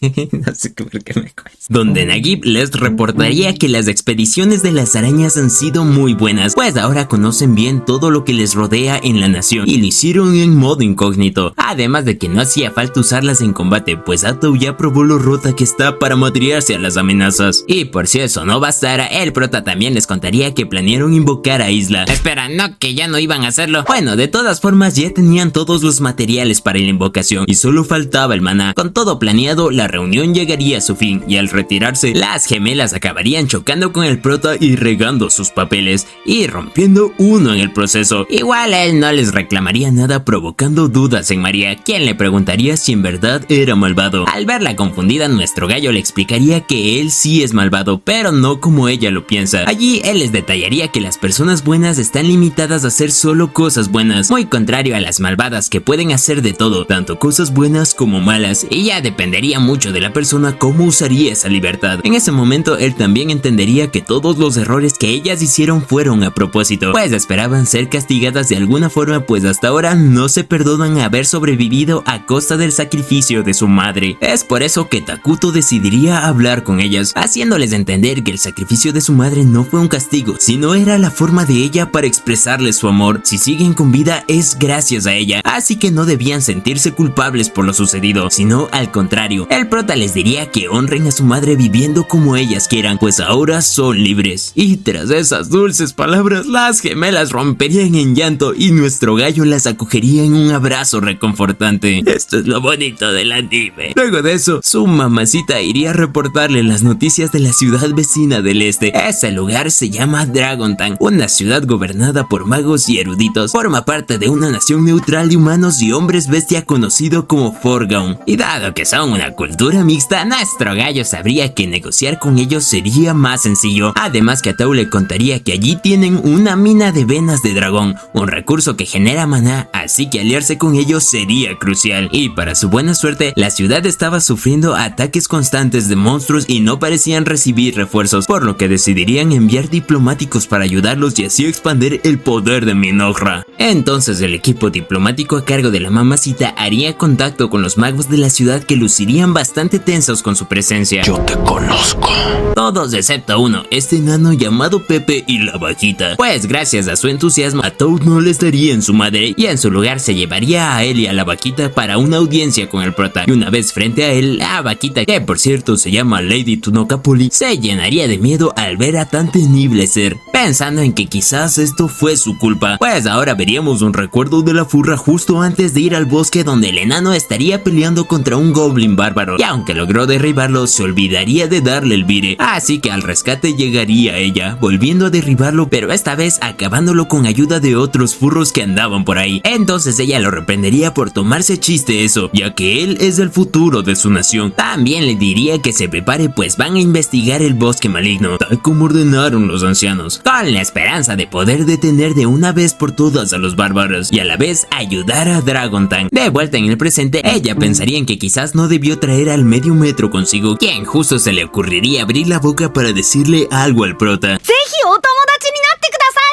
No sé por qué me cuesta. Donde Nagib les reportaría que las expediciones de las arañas han sido muy buenas, pues ahora conocen bien todo lo que les rodea en la nación y lo hicieron en modo incógnito. Además de que no hacía falta usarlas en combate, pues Atou ya probó lo rota que está para madrearse a las amenazas. Y por si eso no bastara, el prota también les contaría que planearon invocar a Isla. Espera, ¿no que ya no iban a hacerlo? Bueno, de todas formas ya tenían todos los materiales para la invocación y solo faltaba el maná. Con todo planeado, la reunión llegaría a su fin y al retirarse, las gemelas acabarían chocando con el prota y regando sus papeles y rompiendo uno en el proceso. Igual a él no les reclamaría nada, provocando dudas en María, quien le preguntaría si en verdad era malvado. Al verla confundida, nuestro gallo le explicaría que él sí es malvado, pero no como ella lo piensa. Allí él les detallaría que las personas buenas están limitadas a hacer solo cosas buenas, muy contrario a las malvadas que pueden hacer de todo, tanto cosas buenas como malas, y ya dependería mucho de la persona cómo usaría esa libertad. En ese momento él también entendería que todos los errores que ellas hicieron fueron a propósito, pues esperaban ser castigadas de alguna forma, pues hasta ahora no se perdonan haber sobrevivido a costa del sacrificio de su madre. Es por eso que Takuto decidiría hablar con ellas, haciéndoles entender que el sacrificio de su madre no fue un castigo, sino era la forma de ella para expresarles su amor. Si siguen con vida es gracias a ella, así que no debían sentirse culpables por lo sucedido, sino al contrario. El prota les diría que honren a su madre viviendo como ellas quieran, pues ahora son libres. Y tras esas dulces palabras, las gemelas romperían en llanto y nuestro gallo las acogería en un abrazo reconfortante. Esto es lo bonito del anime. Luego de eso, su mamacita iría a reportarle las noticias de la ciudad vecina del este. Ese lugar se llama Dragontan, una ciudad gobernada por magos y eruditos. Forma parte de una nación neutral de humanos y hombres bestia conocido como Forgaun. Y dado que son una cultura mixta, nuestro gallo sabría que negociar con ellos sería más sencillo. Además que Atou le contaría que allí tienen una mina de venas de dragón, un recurso que genera maná, así que aliarse con ellos sería crucial. Y para su buena suerte, la ciudad estaba sufriendo ataques constantes de monstruos y no parecían recibir refuerzos, por lo que decidirían enviar diplomáticos para ayudarlos y así expandir el poder de Minohra. Entonces el equipo diplomático a cargo de la mamacita haría contacto con los magos de la ciudad, que lucirían bastante tensos con su presencia. Yo te conozco. Todos excepto uno, este enano llamado Pepe y la vaquita, pues gracias a su entusiasmo Atou no les daría en su madre y en su lugar se llevaría a él y a la vaquita para una audiencia con el prota. Y una vez frente a él, la vaquita, que por cierto se llama Lady Tunokapoli, se llenaría de miedo al ver a tan temible ser, pensando en que quizás esto fue su culpa, pues ahora veríamos un recuerdo de la furra justo antes de ir al bosque, donde el enano estaría peleando contra un goblin bárbaro y aunque logró derribarlo se olvidaría de darle el vire, así que al rescate llegaría ella, volviendo a derribarlo, pero esta vez acabándolo con ayuda de otros furros que andaban por ahí. Entonces ella lo reprendería por tomarse chiste eso, ya que él es el futuro de su nación. También le diría que se prepare, pues van a investigar el bosque maligno, tal como ordenaron los ancianos, con la esperanza de poder detener de una vez por todas a los bárbaros y a la vez ayudar a Dragontan. De vuelta en el presente, ella pensaría en que quizás no debió traer al medio metro consigo, quien justo se le ocurriría abrir la boca para decirle algo al prota.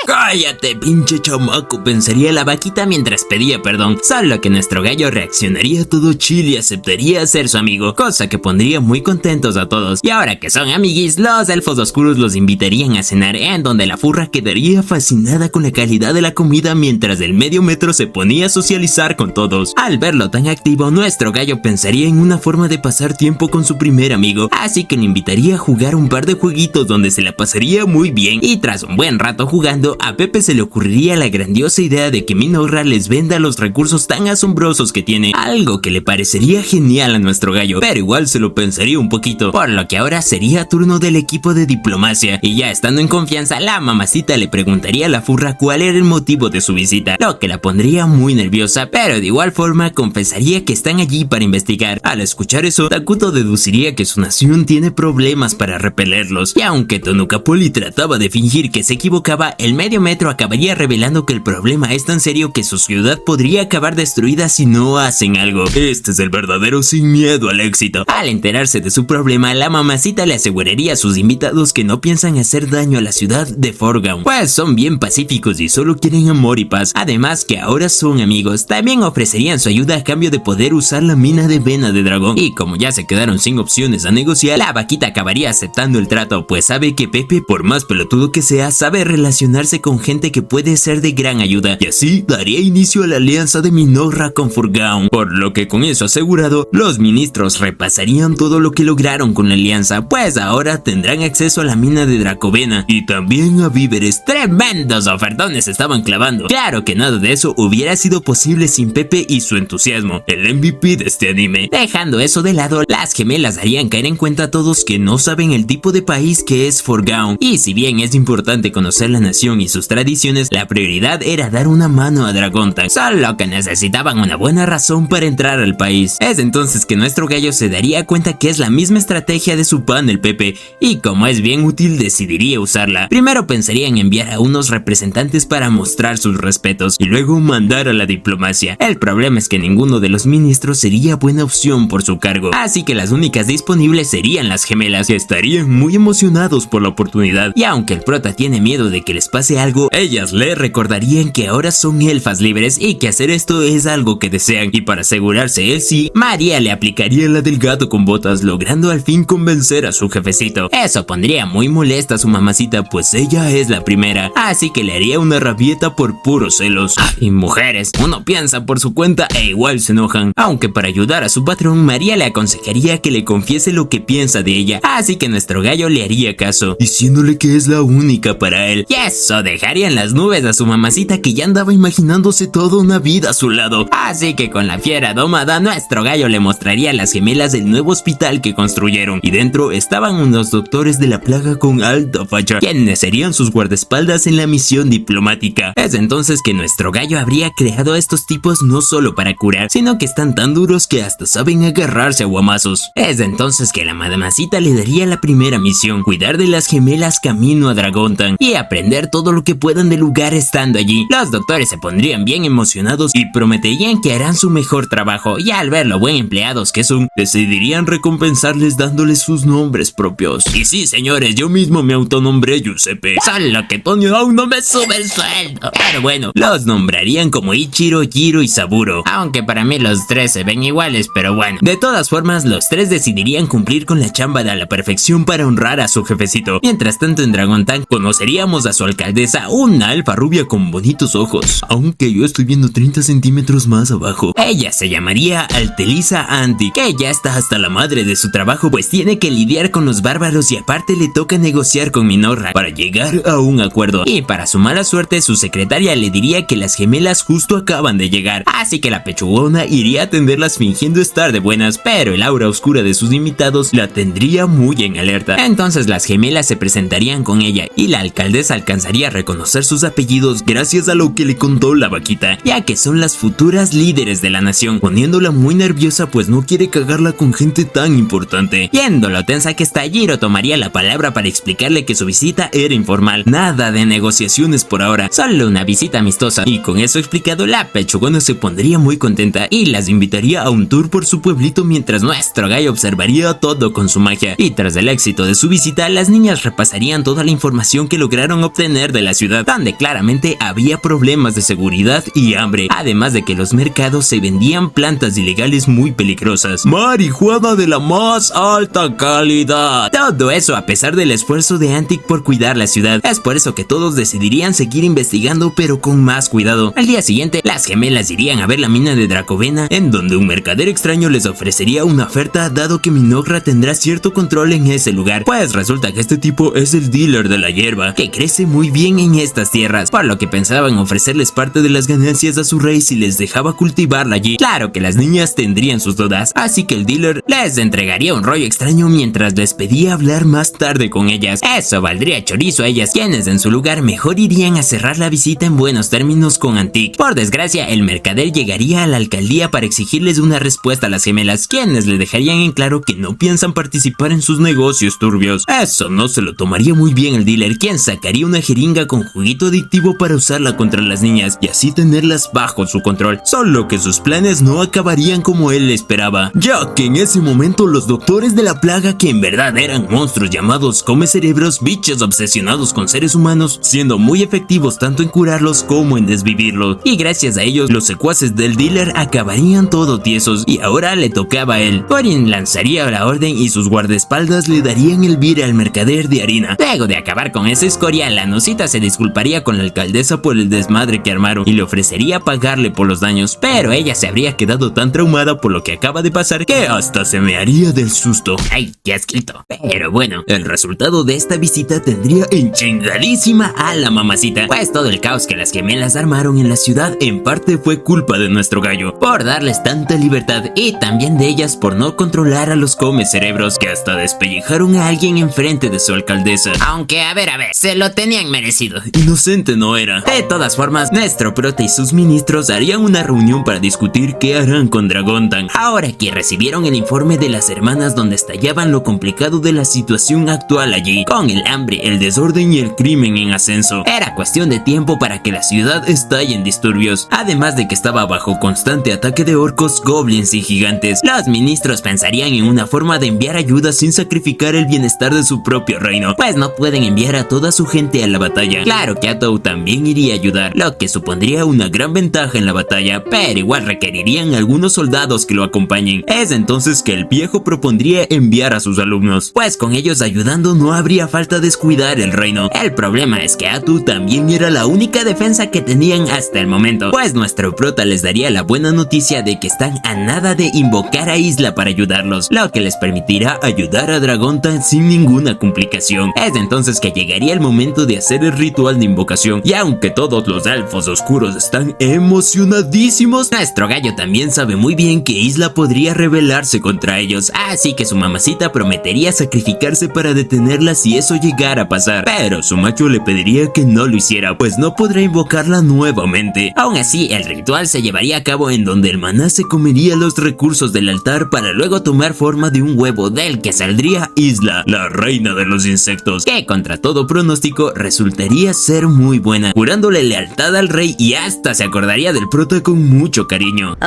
¡Cállate, pinche chamaco!, pensaría la vaquita mientras pedía perdón, solo que nuestro gallo reaccionaría todo chill y aceptaría ser su amigo, cosa que pondría muy contentos a todos. Y ahora que son amiguis, los elfos oscuros los invitarían a cenar, en donde la furra quedaría fascinada con la calidad de la comida mientras el medio metro se ponía a socializar con todos. Al verlo tan activo, nuestro gallo pensaría en una forma de pasar tiempo con su primer amigo, así que lo invitaría a jugar un par de jueguitos donde se la pasaría muy bien. Y tras un buen rato jugando, a Pepe se le ocurriría la grandiosa idea de que Minohra les venda los recursos tan asombrosos que tiene, algo que le parecería genial a nuestro gallo, pero igual se lo pensaría un poquito, por lo que ahora sería turno del equipo de diplomacia, y ya estando en confianza, la mamacita le preguntaría a la furra cuál era el motivo de su visita, lo que la pondría muy nerviosa, pero de igual forma confesaría que están allí para investigar. Al escuchar eso, Takuto deduciría que su nación tiene problemas para repelerlos, y aunque Tonukapoli trataba de fingir que se equivocaba, el medio metro acabaría revelando que el problema es tan serio que su ciudad podría acabar destruida si no hacen algo. Este es el verdadero sin miedo al éxito. Al enterarse de su problema, la mamacita le aseguraría a sus invitados que no piensan hacer daño a la ciudad de Forgown, pues son bien pacíficos y solo quieren amor y paz. Además que ahora son amigos. También ofrecerían su ayuda a cambio de poder usar la mina de vena de dragón. Y como ya se quedaron sin opciones a negociar, la vaquita acabaría aceptando el trato, pues sabe que Pepe, por más pelotudo que sea, sabe relacionarse con gente que puede ser de gran ayuda, y así daría inicio a la alianza de Minorra con Forgown. Por lo que con eso asegurado, los ministros repasarían todo lo que lograron con la alianza, pues ahora tendrán acceso a la mina de Dracovena y también a víveres. Tremendos ofertones estaban clavando. Claro que nada de eso hubiera sido posible sin Pepe y su entusiasmo, el MVP de este anime. Dejando eso de lado, las gemelas harían caer en cuenta a todos que no saben el tipo de país que es Forgown, y si bien es importante conocer la nación y sus tradiciones, la prioridad era dar una mano a Dragontan, solo que necesitaban una buena razón para entrar al país. Es entonces que nuestro gallo se daría cuenta que es la misma estrategia de su pan el Pepe, y como es bien útil decidiría usarla. Primero pensaría en enviar a unos representantes para mostrar sus respetos y luego mandar a la diplomacia. El problema es que ninguno de los ministros sería buena opción por su cargo, así que las únicas disponibles serían las gemelas, que estarían muy emocionados por la oportunidad, y aunque el prota tiene miedo de que les pase algo, ellas le recordarían que ahora son elfas libres y que hacer esto es algo que desean, y para asegurarse el sí, María le aplicaría la del gato con botas, logrando al fin convencer a su jefecito. Eso pondría muy molesta a su mamacita, pues ella es la primera, así que le haría una rabieta por puros celos. Y mujeres, uno piensa por su cuenta e igual se enojan, aunque para ayudar a su patrón, María le aconsejaría que le confiese lo que piensa de ella, así que nuestro gallo le haría caso, diciéndole que es la única para él. Y eso dejaría en las nubes a su mamacita, que ya andaba imaginándose toda una vida a su lado. Así que con la fiera domada, nuestro gallo le mostraría a las gemelas del nuevo hospital que construyeron, y dentro estaban unos doctores de la plaga con alta facha, quienes serían sus guardaespaldas en la misión diplomática. Es entonces que nuestro gallo habría creado a estos tipos no solo para curar, sino que están tan duros que hasta saben agarrarse a guamazos. Es entonces que la mamacita le daría la primera misión: cuidar de las gemelas camino a Dragontan y aprender todo lo que puedan del lugar estando allí. Los doctores se pondrían bien emocionados y prometerían que harán su mejor trabajo, y al ver lo buen empleados que son, decidirían recompensarles dándoles sus nombres propios. Y sí, señores, yo mismo me autonombré Giuseppe, solo que Tony aún no me sube el sueldo. Pero bueno, los nombrarían como Ichiro, Jiro y Saburo, aunque para mí los tres se ven iguales, pero bueno. De todas formas, los tres decidirían cumplir con la chamba de a la perfección para honrar a su jefecito. Mientras tanto, en Dragontan conoceríamos a su alcaldesa, una alfa rubia con bonitos ojos, aunque yo estoy viendo 30 centímetros más abajo. Ella se llamaría Altelisa Antic, que ya está hasta la madre de su trabajo, pues tiene que lidiar con los bárbaros y aparte le toca negociar con Minorra para llegar a un acuerdo. Y para su mala suerte, su secretaria le diría que las gemelas justo acaban de llegar, así que la pechugona iría a atenderlas fingiendo estar de buenas, pero el aura oscura de sus invitados la tendría muy en alerta. Entonces las gemelas se presentarían con ella y la alcaldesa alcanzaría a reconocer sus apellidos gracias a lo que le contó la vaquita, ya que son las futuras líderes de la nación, poniéndola muy nerviosa pues no quiere cagarla con gente tan importante. Viendo lo tensa que está, Jiro tomaría la palabra para explicarle que su visita era informal, nada de negociaciones por ahora, solo una visita amistosa, y con eso explicado, la pechugona se pondría muy contenta y las invitaría a un tour por su pueblito mientras nuestro gallo observaría todo con su magia. Y tras el éxito de su visita, las niñas repasarían toda la información que lograron obtener de la ciudad, donde claramente había problemas de seguridad y hambre, además de que los mercados se vendían plantas ilegales muy peligrosas, marihuana de la más alta calidad. Todo eso a pesar del esfuerzo de Antic por cuidar la ciudad. Es por eso que todos decidirían seguir investigando, pero con más cuidado. Al día siguiente, las gemelas irían a ver la mina de Dracovena, en donde un mercader extraño les ofrecería una oferta, dado que Minorra tendrá cierto control en ese lugar, pues resulta que este tipo es el dealer de la hierba, que crece muy bien en estas tierras, por lo que pensaban ofrecerles parte de las ganancias a su rey si les dejaba cultivarla allí. Claro que las niñas tendrían sus dudas, así que el dealer les entregaría un rollo extraño mientras les pedía hablar más tarde con ellas. Eso valdría chorizo a ellas, quienes en su lugar mejor irían a cerrar la visita en buenos términos con Antic. Por desgracia, el mercader llegaría a la alcaldía para exigirles una respuesta a las gemelas, quienes le dejarían en claro que no piensan participar en sus negocios turbios. Eso no se lo tomaría muy bien el dealer, quien sacaría una jeringa jeringa con juguito adictivo para usarla contra las niñas y así tenerlas bajo su control, solo que sus planes no acabarían como él esperaba, ya que en ese momento los doctores de la plaga, que en verdad eran monstruos llamados comecerebros, bichos obsesionados con seres humanos, siendo muy efectivos tanto en curarlos como en desvivirlos, y gracias a ellos los secuaces del dealer acabarían todo tiesos y ahora le tocaba a él. Thorin lanzaría la orden y sus guardaespaldas le darían el vire al mercader de harina. Luego de acabar con esa escoria, la Nusita se disculparía con la alcaldesa por el desmadre que armaron y le ofrecería pagarle por los daños, pero ella se habría quedado tan traumada por lo que acaba de pasar que hasta se me haría del susto. ¡Ay, qué asquito! Pero bueno, el resultado de esta visita tendría enchingadísima a la mamacita, pues todo el caos que las gemelas armaron en la ciudad en parte fue culpa de nuestro gallo por darles tanta libertad y también de ellas por no controlar a los comecerebros que hasta despellejaron a alguien enfrente de su alcaldesa. Aunque a ver, se lo tenían merecido. Inocente no era. De todas formas, nuestro prota y sus ministros harían una reunión para discutir qué harán con Dragontan, ahora que recibieron el informe de las hermanas donde estallaban lo complicado de la situación actual allí, con el hambre, el desorden y el crimen en ascenso. Era cuestión de tiempo para que la ciudad estalle en disturbios, además de que estaba bajo constante ataque de orcos, goblins y gigantes. Los ministros pensarían en una forma de enviar ayuda sin sacrificar el bienestar de su propio reino, pues no pueden enviar a toda su gente a la batalla. Claro que Atou también iría a ayudar, lo que supondría una gran ventaja en la batalla, pero igual requerirían algunos soldados que lo acompañen. Es entonces que el viejo propondría enviar a sus alumnos, pues con ellos ayudando no habría falta descuidar el reino. El problema es que Atou también era la única defensa que tenían hasta el momento, pues nuestro prota les daría la buena noticia de que están a nada de invocar a Isla para ayudarlos, lo que les permitirá ayudar a Dragontan sin ninguna complicación. Es entonces que llegaría el momento de hacer el ritual de invocación, y aunque todos los elfos oscuros están emocionadísimos, nuestro gallo también sabe muy bien que Isla podría rebelarse contra ellos, así que su mamacita prometería sacrificarse para detenerla si eso llegara a pasar, pero su macho le pediría que no lo hiciera, pues no podrá invocarla nuevamente. Aún así, el ritual se llevaría a cabo en donde el maná se comería los recursos del altar para luego tomar forma de un huevo del que saldría Isla, la reina de los insectos, que contra todo pronóstico resultaría ser muy buena, jurándole lealtad al rey y hasta se acordaría del prota con mucho cariño.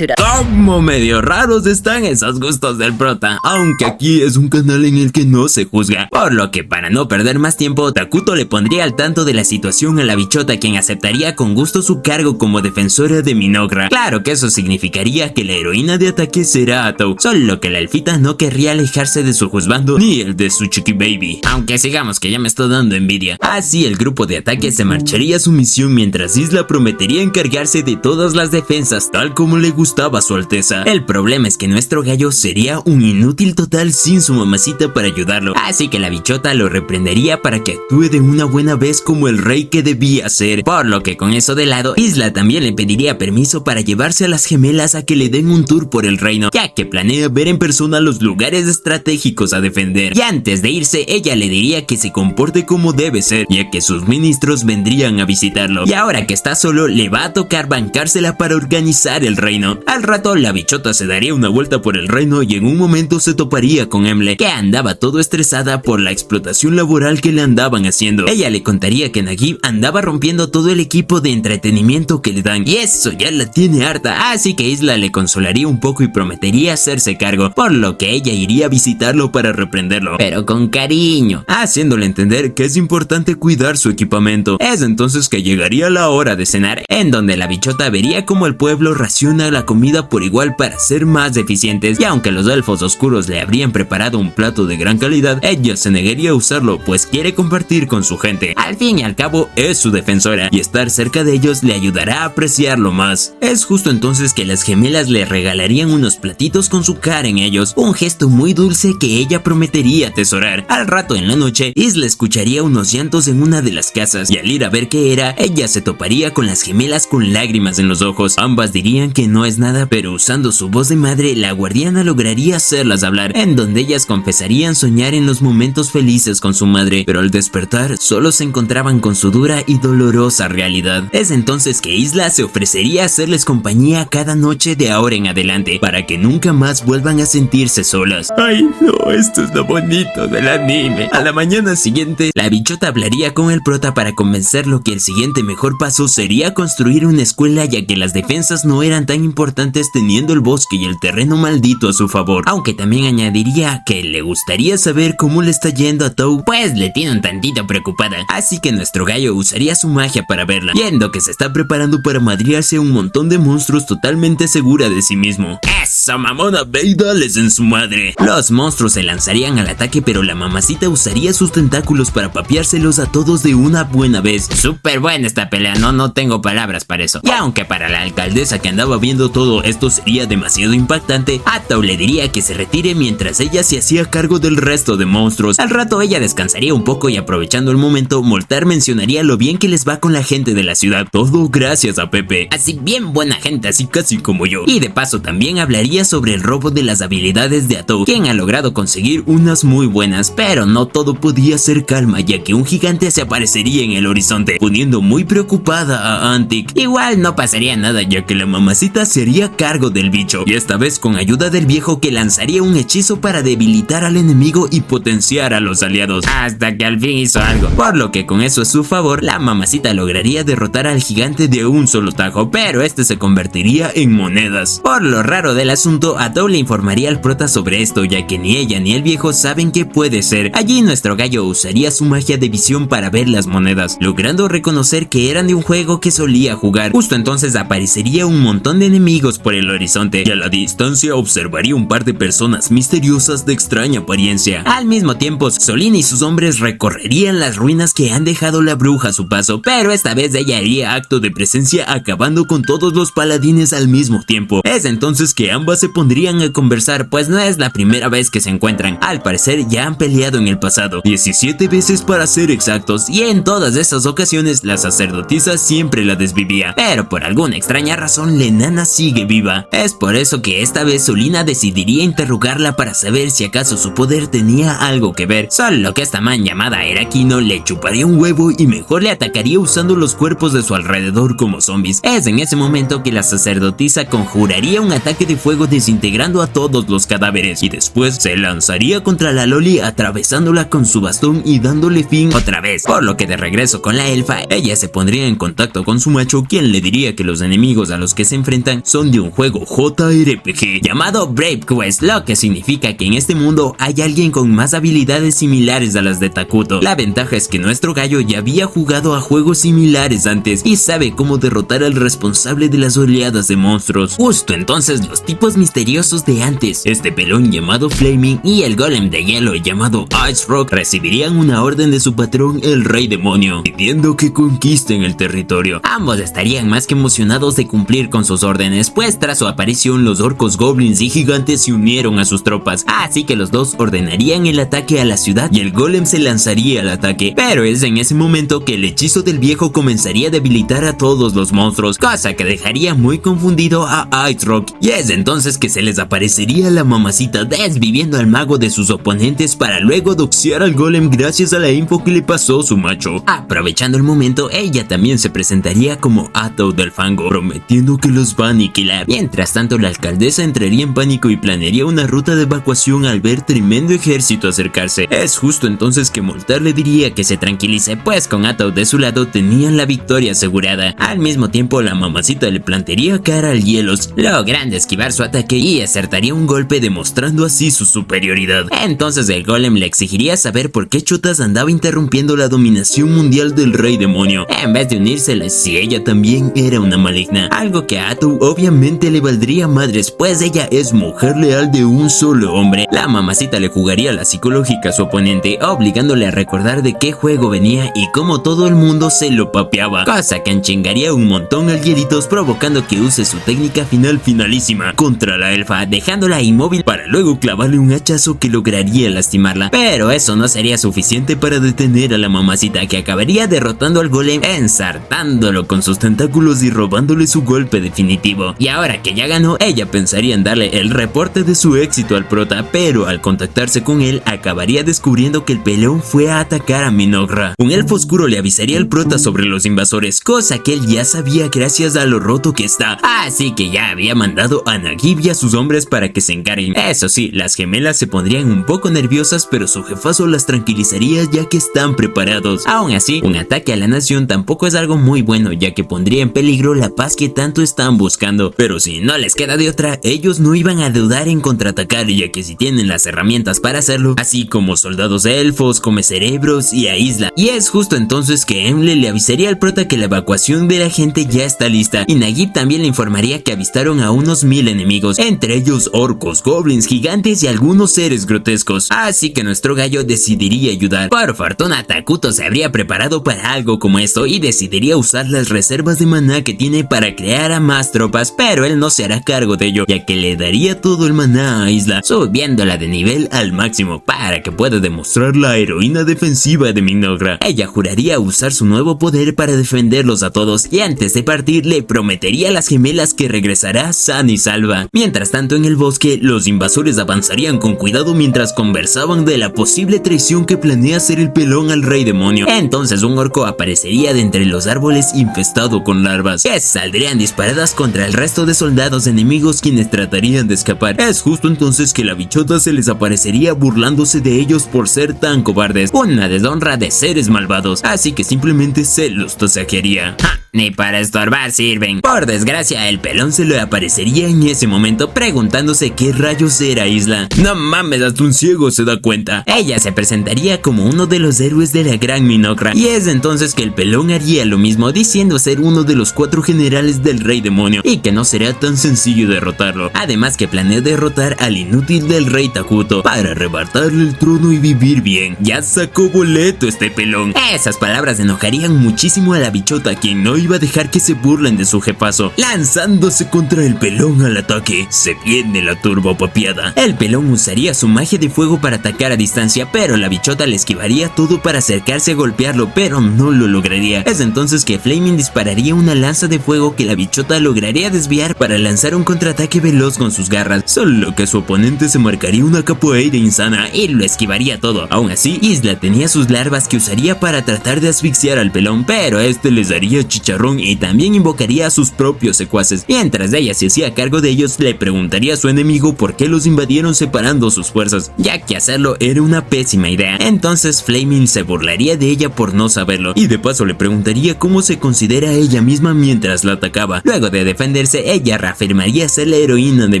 Como medio raros están esos gustos del prota, aunque aquí es un canal en el que no se juzga, por lo que para no perder más tiempo, Takuto le pondría al tanto de la situación a la bichota, quien aceptaría con gusto su cargo como defensora de Minogra. Claro que eso significaría que la heroína de ataque será Atou, solo que la elfita no querría alejarse de su juzgando ni el de su chiqui baby, aunque sigamos que ya me está dando envidia. Así el grupo de ataque se marcharía a su misión mientras Isla prometería encargarse de todas las defensas tal como le gustaba a su alteza. El problema es que nuestro gallo sería un inútil total sin su mamacita para ayudarlo, así que la bichota lo reprendería para que actúe de una buena vez como el rey que debía ser, por lo que con eso de lado, Isla también le pediría permiso para llevarse a las gemelas a que le den un tour por el reino, ya que planea ver en persona los lugares estratégicos a defender, y antes de irse ella le diría que se comporte como debe ser, ya que sus ministros vendrían a visitarlo, y ahora que está solo le va a tocar bancársela para organizar el reino. Al rato la bichota se daría una vuelta por el reino y en un momento se toparía con Emle, que andaba todo estresada por la explotación laboral que le andaban haciendo. Ella le contaría que Nagib andaba rompiendo todo el equipo de entretenimiento que le dan, y eso ya la tiene harta, así que Isla le consolaría un poco y prometería hacerse cargo, por lo que ella iría a visitarlo para reprenderlo, pero con cariño, haciéndole entender que es importante cuidar su equipamiento. Es entonces que llegaría la hora de cenar, en donde la bichota vería como el pueblo raciona la comida por igual para ser más eficientes, y aunque los elfos oscuros le habrían preparado un plato de gran calidad, ella se negaría a usarlo, pues quiere compartir con su gente. Al fin y al cabo es su defensora, y estar cerca de ellos le ayudará a apreciarlo más. Es justo entonces que las gemelas le regalarían unos platitos con su cara en ellos, un gesto muy dulce que ella prometería atesorar. Al rato en la noche, Isla escucharía unos llantos en una de las casas, y al ir a ver qué era, ella se toparía con las gemelas con lágrimas en los ojos. Ambas dirían que no es nada, pero usando su voz de madre, la guardiana lograría hacerlas hablar, en donde ellas confesarían soñar en los momentos felices con su madre, pero al despertar solo se encontraban con su dura y dolorosa realidad. Es entonces que Isla se ofrecería a hacerles compañía cada noche de ahora en adelante, para que nunca más vuelvan a sentirse solas. Ay no, esto es lo bonito del anime. A la mañana siguiente, la bichota hablaría con el prota para convencerlo que el siguiente mejor paso sería construir una escuela, ya que las defensas no eran tan importantes teniendo el bosque y el terreno maldito a su favor. Aunque también añadiría que le gustaría saber cómo le está yendo a Tow, pues le tiene un tantito preocupada. Así que nuestro gallo usaría su magia para verla, viendo que se está preparando para madrearse a un montón de monstruos totalmente segura de sí mismo. ¡Esa mamona, ve y dales en su madre! Los monstruos se lanzarían al ataque, pero la mamacita usaría sus tentáculos para papeárselos a todos de una buena vez. Súper buena esta pelea, no tengo palabras para eso. Y aunque para la alcaldesa que andaba viendo todo esto sería demasiado impactante, a Tow le diría que se retire mientras ella se hacía cargo del resto de monstruos. Al rato ella descansaría un poco y, aprovechando el momento, Moltar mencionaría lo bien que les va con la gente de la ciudad. Todo gracias a Pepe. Así bien buena gente, así casi como yo. Y de paso también hablaría sobre el robo de las habilidades de Tow, quien ha logrado conseguir unas muy buenas, pero no todo podía ser calma, ya que un gigante se aparecería en el horizonte, poniendo muy preocupada a Antic. Igual no pasaría nada, ya que la mamacita se haría cargo del bicho, y esta vez con ayuda del viejo, que lanzaría un hechizo para debilitar al enemigo y potenciar a los aliados, hasta que al fin hizo algo, por lo que con eso a su favor, la mamacita lograría derrotar al gigante de un solo tajo, pero este se convertiría en monedas. Por lo raro del asunto, a Tow le informaría al prota sobre esto, ya que ni ella ni el viejo saben qué puede ser. Allí nuestro gallo usaría su magia de visión para ver las monedas, logrando reconocer que eran de un juego que solía jugar. Justo entonces aparecería un montón de enemigos por el horizonte, y a la distancia observaría un par de personas misteriosas de extraña apariencia. Al mismo tiempo, Solín y sus hombres recorrerían las ruinas que han dejado la bruja a su paso, pero esta vez ella haría acto de presencia, acabando con todos los paladines al mismo tiempo. Es entonces que ambas se pondrían a conversar, pues no es la primera vez que se encuentran. Al parecer ya han peleado en el pasado, 17 veces para ser exactos, y en todas esas ocasiones la sacerdotisa siempre la desvivía, pero por alguna extraña razón la enana sigue viva. Es por eso que esta vez Solina decidiría interrogarla para saber si acaso su poder tenía algo que ver, solo que esta man llamada Erakino le chuparía un huevo y mejor le atacaría usando los cuerpos de su alrededor como zombies. Es en ese momento que la sacerdotisa conjuraría un ataque de fuego desintegrando a todos los cadáveres, y después se lanzaría contra la Loli atravesándola con su bastón y dándole fin otra vez, por lo que de regreso con la elfa, ella se pondría en contacto con su macho, quien le diría que los enemigos a los que se enfrentan son de un juego JRPG llamado Brave Quest, lo que significa que en este mundo hay alguien con más habilidades similares a las de Takuto. La ventaja es que nuestro gallo ya había jugado a juegos similares antes y sabe cómo derrotar al responsable de las oleadas de monstruos. Justo entonces los tipos misteriosos de antes, este pelón llamado Flaming y el golem de hielo llamado Ice Rock, recibirían una orden de su patrón, el Rey Demonio, pidiendo que conquisten el territorio. Ambos estarían más que emocionados de cumplir con sus órdenes, pues tras su aparición los orcos, goblins y gigantes se unieron a sus tropas, así que los dos ordenarían el ataque a la ciudad y el golem se lanzaría al ataque, pero es en ese momento que el hechizo del viejo comenzaría a debilitar a todos los monstruos, cosa que dejaría muy confundido a Ice Rock, y es entonces que se les aparecería la mamacita desviviendo al mago de sus oponentes para luego doxear al golem gracias a la info que le pasó su macho. Aprovechando el momento, ella también se presentaría como Tow del Fango, prometiendo que los va a aniquilar. Mientras tanto, la alcaldesa entraría en pánico y planearía una ruta de evacuación al ver tremendo ejército acercarse. Es justo entonces que Moltar le diría que se tranquilice, pues con Tow de su lado tenían la victoria asegurada. Al mismo tiempo, la mamacita le plantearía cara al Hielos, logrando esquivar su ataque y acertaría un golpe, demostrando así su superioridad. Entonces el golem le exigiría saber por qué chutas andaba interrumpiendo la dominación mundial del Rey Demonio, en vez de unírseles si ella también era una maligna, algo que a Tow obviamente le valdría madres, pues ella es mujer leal de un solo hombre. La mamacita le jugaría la psicológica a su oponente, obligándole a recordar de qué juego venía y cómo todo el mundo se lo papeaba, cosa que enchingaría un montón al Hielitos, provocando que use su técnica final finalísima contra la elfa, dejándola inmóvil para luego clavarle un hachazo que lograría lastimarla. Pero eso no sería suficiente para detener a la mamacita, que acabaría derrotando al golem, ensartándolo con sus tentáculos y robándole su golpe definitivo. Y ahora que ya ganó, ella pensaría en darle el reporte de su éxito al prota, pero al contactarse con él acabaría descubriendo que el pelón fue a atacar a Minogra. Un elfo oscuro le avisaría al prota sobre los invasores, cosa que él ya sabía gracias a lo roto que está, así que ya había mandado a Nagib y a sus hombres para que se encarguen. Eso sí, las gemelas se pondrían un poco nerviosas, pero su jefazo las tranquilizaría utilizaría ya que están preparados. Aún así, un ataque a la nación tampoco es algo muy bueno, ya que pondría en peligro la paz que tanto están buscando. Pero si no les queda de otra, ellos no iban a dudar en contraatacar, ya que si tienen las herramientas para hacerlo, así como soldados elfos, come cerebros y a Isla. Y es justo entonces que Emle le avisaría al prota que la evacuación de la gente ya está lista, y Nagib también le informaría que avistaron a unos 1000 enemigos, entre ellos orcos, goblins, gigantes y algunos seres grotescos. Así que nuestro gallo decidiría ayudar. Por fortuna, Takuto se habría preparado para algo como esto y decidiría usar las reservas de maná que tiene para crear a más tropas, pero él no se hará cargo de ello, ya que le daría todo el maná a Isla, subiéndola de nivel al máximo para que pueda demostrar la heroína defensiva de Minogra. Ella juraría usar su nuevo poder para defenderlos a todos, y antes de partir le prometería a las gemelas que regresará sana y salva. Mientras tanto, en el bosque, los invasores avanzarían con cuidado mientras conversaban de la posible traición que planea hacer el pelón al rey demonio. Entonces un orco aparecería de entre los árboles infestado con larvas, que saldrían disparadas contra el resto de soldados enemigos, quienes tratarían de escapar. Es justo entonces que la bichota se les aparecería burlándose de ellos por ser tan cobardes, una deshonra de seres malvados, así que simplemente se los tasajearía. ¡Ja! Ni para estorbar sirven. Por desgracia, el pelón se le aparecería en ese momento preguntándose qué rayos era Isla. No mames, hasta un ciego se da cuenta. Ella se presentaría como uno de los héroes de la gran Minogra, y es entonces que el pelón haría lo mismo, diciendo ser uno de los 4 generales del rey demonio y que no será tan sencillo derrotarlo. Además que planea derrotar al inútil del rey Takuto para arrebatarle el trono y vivir bien. Ya sacó boleto este pelón. Esas palabras enojarían muchísimo a la bichota, quien no iba a dejar que se burlen de su jefazo. Lanzándose contra el pelón al ataque, se viene la turbopapiada. El pelón usaría su magia de fuego para atacar a distancia, pero la bichota le esquivaría todo para acercarse a golpearlo, pero no lo lograría. Es entonces que Flaming dispararía una lanza de fuego que la bichota lograría desviar para lanzar un contraataque veloz con sus garras, solo que su oponente se marcaría una capoeira insana y lo esquivaría todo. Aún así, Isla tenía sus larvas que usaría para tratar de asfixiar al pelón, pero este les daría chicharrón y también invocaría a sus propios secuaces. Mientras ella se hacía cargo de ellos, le preguntaría a su enemigo por qué los invadieron separando sus fuerzas, ya que hacerlo era una pésima idea. Entonces Flaming se burlaría de ella por no saberlo, y de paso le preguntaría cómo se considera ella misma mientras la atacaba. Luego de defenderse, ella reafirmaría ser la heroína de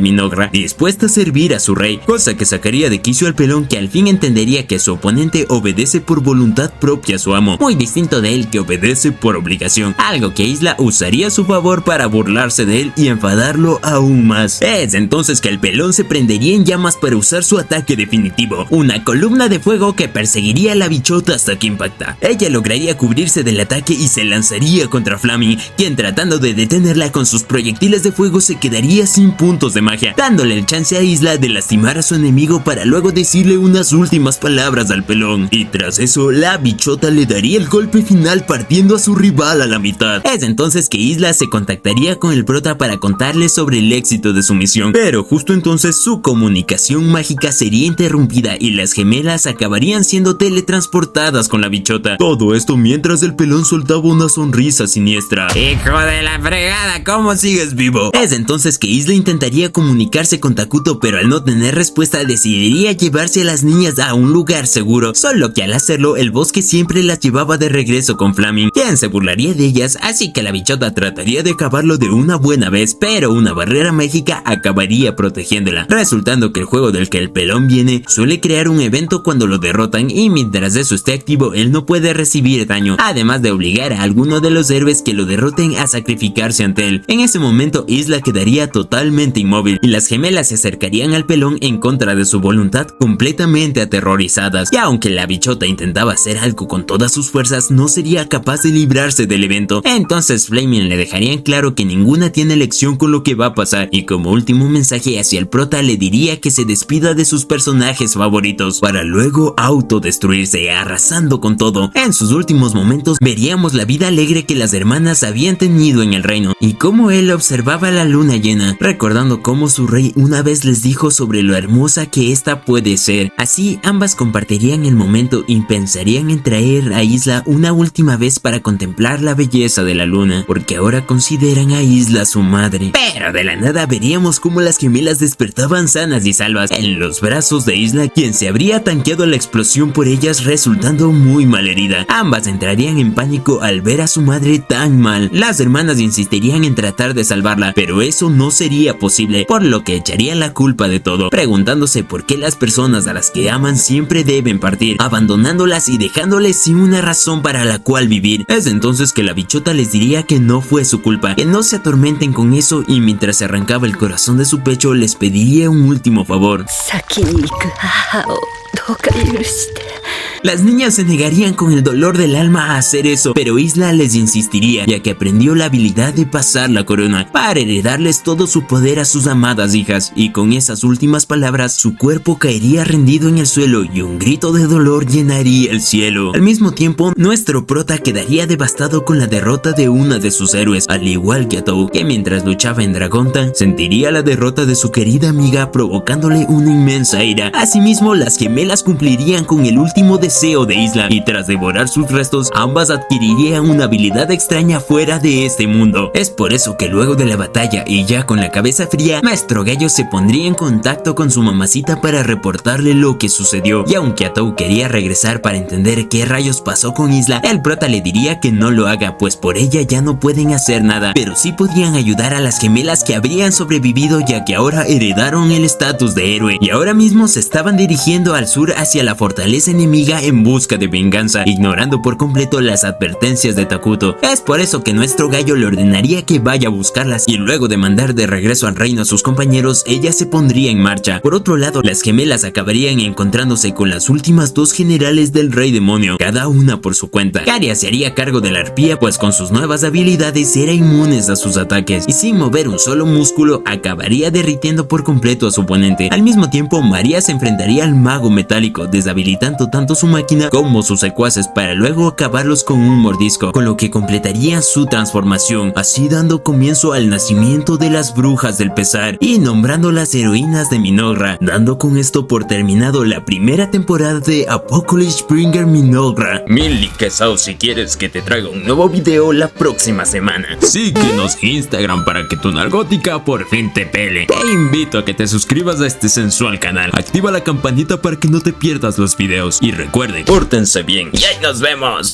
Minogra, dispuesta a servir a su rey, cosa que sacaría de quicio al pelón, que al fin entendería que su oponente obedece por voluntad propia a su amo, muy distinto de él, que obedece por obligación, algo que Isla usaría a su favor para burlarse de él y enfadarlo aún más. Es entonces que el pelón se prendería en llamas para usar su ataque definitivo, una columna de fuego que perseguiría a la bichota hasta que impacta. Ella lograría cubrirse del ataque y se lanzaría contra Flaming, quien tratando de detenerla con sus proyectiles de fuego se quedaría sin puntos de magia, dándole el chance a Isla de lastimar a su enemigo para luego decirle unas últimas palabras al pelón, y tras eso la bichota le daría el golpe final partiendo a su rival a la mitad. Es entonces que Isla se contactaría con el prota para contarle sobre el éxito de su misión, pero justo entonces su comunicación mágica sería interrumpida y las gemelas acabarían siendo teletransportadas con la bichota. Todo esto mientras el pelón soltaba una sonrisa siniestra. ¡Hijo de la fregada! ¿Cómo sigues vivo? Es entonces que Isla intentaría comunicarse con Takuto, pero al no tener respuesta decidiría llevarse a las niñas a un lugar seguro, solo que al hacerlo el bosque siempre las llevaba de regreso con Flaming, quien se burlaría de ellas, así que la bichota trataría de acabarlo de una buena vez, pero una barrera mágica acabaría protegiéndola, resultando que el juego del que el pelón viene suele crear un evento cuando lo derrotan, y mientras eso esté activo él no puede recibir daño, además de obligar a alguno de los héroes que lo derroten a sacrificarse ante él. En ese momento Isla quedaría totalmente inmóvil y las gemelas se acercarían al pelón en contra de su voluntad, completamente aterrorizadas, y aunque la bichota intentaba hacer algo con todas sus fuerzas no sería capaz de librarse del evento. Entonces Flaming le dejaría en claro que ninguna tiene elección con lo que va a pasar, y como último mensaje hacia el prota le diría que se despida de sus personajes favoritos para luego autodestruirse arrasando con todo. En sus últimos momentos veríamos la vida alegre que las hermanas habían tenido en el reino y cómo él observaba la luna llena, recordando cómo su rey una vez les dijo sobre lo hermosa que esta puede ser. Así ambas compartirían el momento y pensarían en traer a Isla una última vez para contemplar la belleza diosa de la luna, porque ahora consideran a Isla su madre. Pero de la nada veríamos cómo las gemelas despertaban sanas y salvas en los brazos de Isla, quien se habría tanqueado la explosión por ellas, resultando muy malherida. Ambas entrarían en pánico al ver a su madre tan mal. Las hermanas insistirían en tratar de salvarla, pero eso no sería posible, por lo que echarían la culpa de todo, preguntándose por qué las personas a las que aman siempre deben partir, abandonándolas y dejándoles sin una razón para la cual vivir. Es entonces que la bichota les diría que no fue su culpa, que no se atormenten con eso, y mientras se arrancaba el corazón de su pecho les pediría un último favor. Las niñas se negarían con el dolor del alma a hacer eso, pero Isla les insistiría, ya que aprendió la habilidad de pasar la corona para heredarles todo su poder a sus amadas hijas, y con esas últimas palabras su cuerpo caería rendido en el suelo y un grito de dolor llenaría el cielo. Al mismo tiempo, nuestro prota quedaría devastado con la derrota de una de sus héroes, al igual que Atou, que mientras luchaba en Dragonta sentiría la derrota de su querida amiga, provocándole una inmensa ira. Asimismo, las gemelas cumplirían con el último deseo de Isla, y tras devorar sus restos, ambas adquirirían una habilidad extraña fuera de este mundo. Es por eso que luego de la batalla y ya con la cabeza fría, Maestro Gallo se pondría en contacto con su mamacita para reportarle lo que sucedió, y aunque Atou quería regresar para entender qué rayos pasó con Isla, el prota le diría que no lo haga, pues por ella ya no pueden hacer nada, pero sí podían ayudar a las gemelas que habrían sobrevivido, ya que ahora heredaron el estatus de héroe, y ahora mismo se estaban dirigiendo al sur hacia la fortaleza enemiga en busca de venganza, ignorando por completo las advertencias de Takuto. Es por eso que nuestro gallo le ordenaría que vaya a buscarlas, y luego de mandar de regreso al reino a sus compañeros, ella se pondría en marcha. Por otro lado, las gemelas acabarían encontrándose con las últimas dos generales del rey demonio, cada una por su cuenta. Caria se haría cargo de la arpía, pues con sus nuevas habilidades era inmune a sus ataques, y sin mover un solo músculo acabaría derritiendo por completo a su oponente. Al mismo tiempo, María se enfrentaría al mago metálico, deshabilitando tanto su máquina como sus secuaces para luego acabarlos con un mordisco, con lo que completaría su transformación, así dando comienzo al nacimiento de las brujas del pesar y nombrando las heroínas de Minogra, dando con esto por terminado la primera temporada de Apocalypse Bringer Minogra. Mil liquesaos si quieres que te traiga un nuevo video la próxima semana. Síguenos en Instagram para que tu narcótica por fin te pele. Te invito a que te suscribas a este sensual canal, activa la campanita para que no te pierdas los videos, y recuerden, pórtense bien y ahí nos vemos.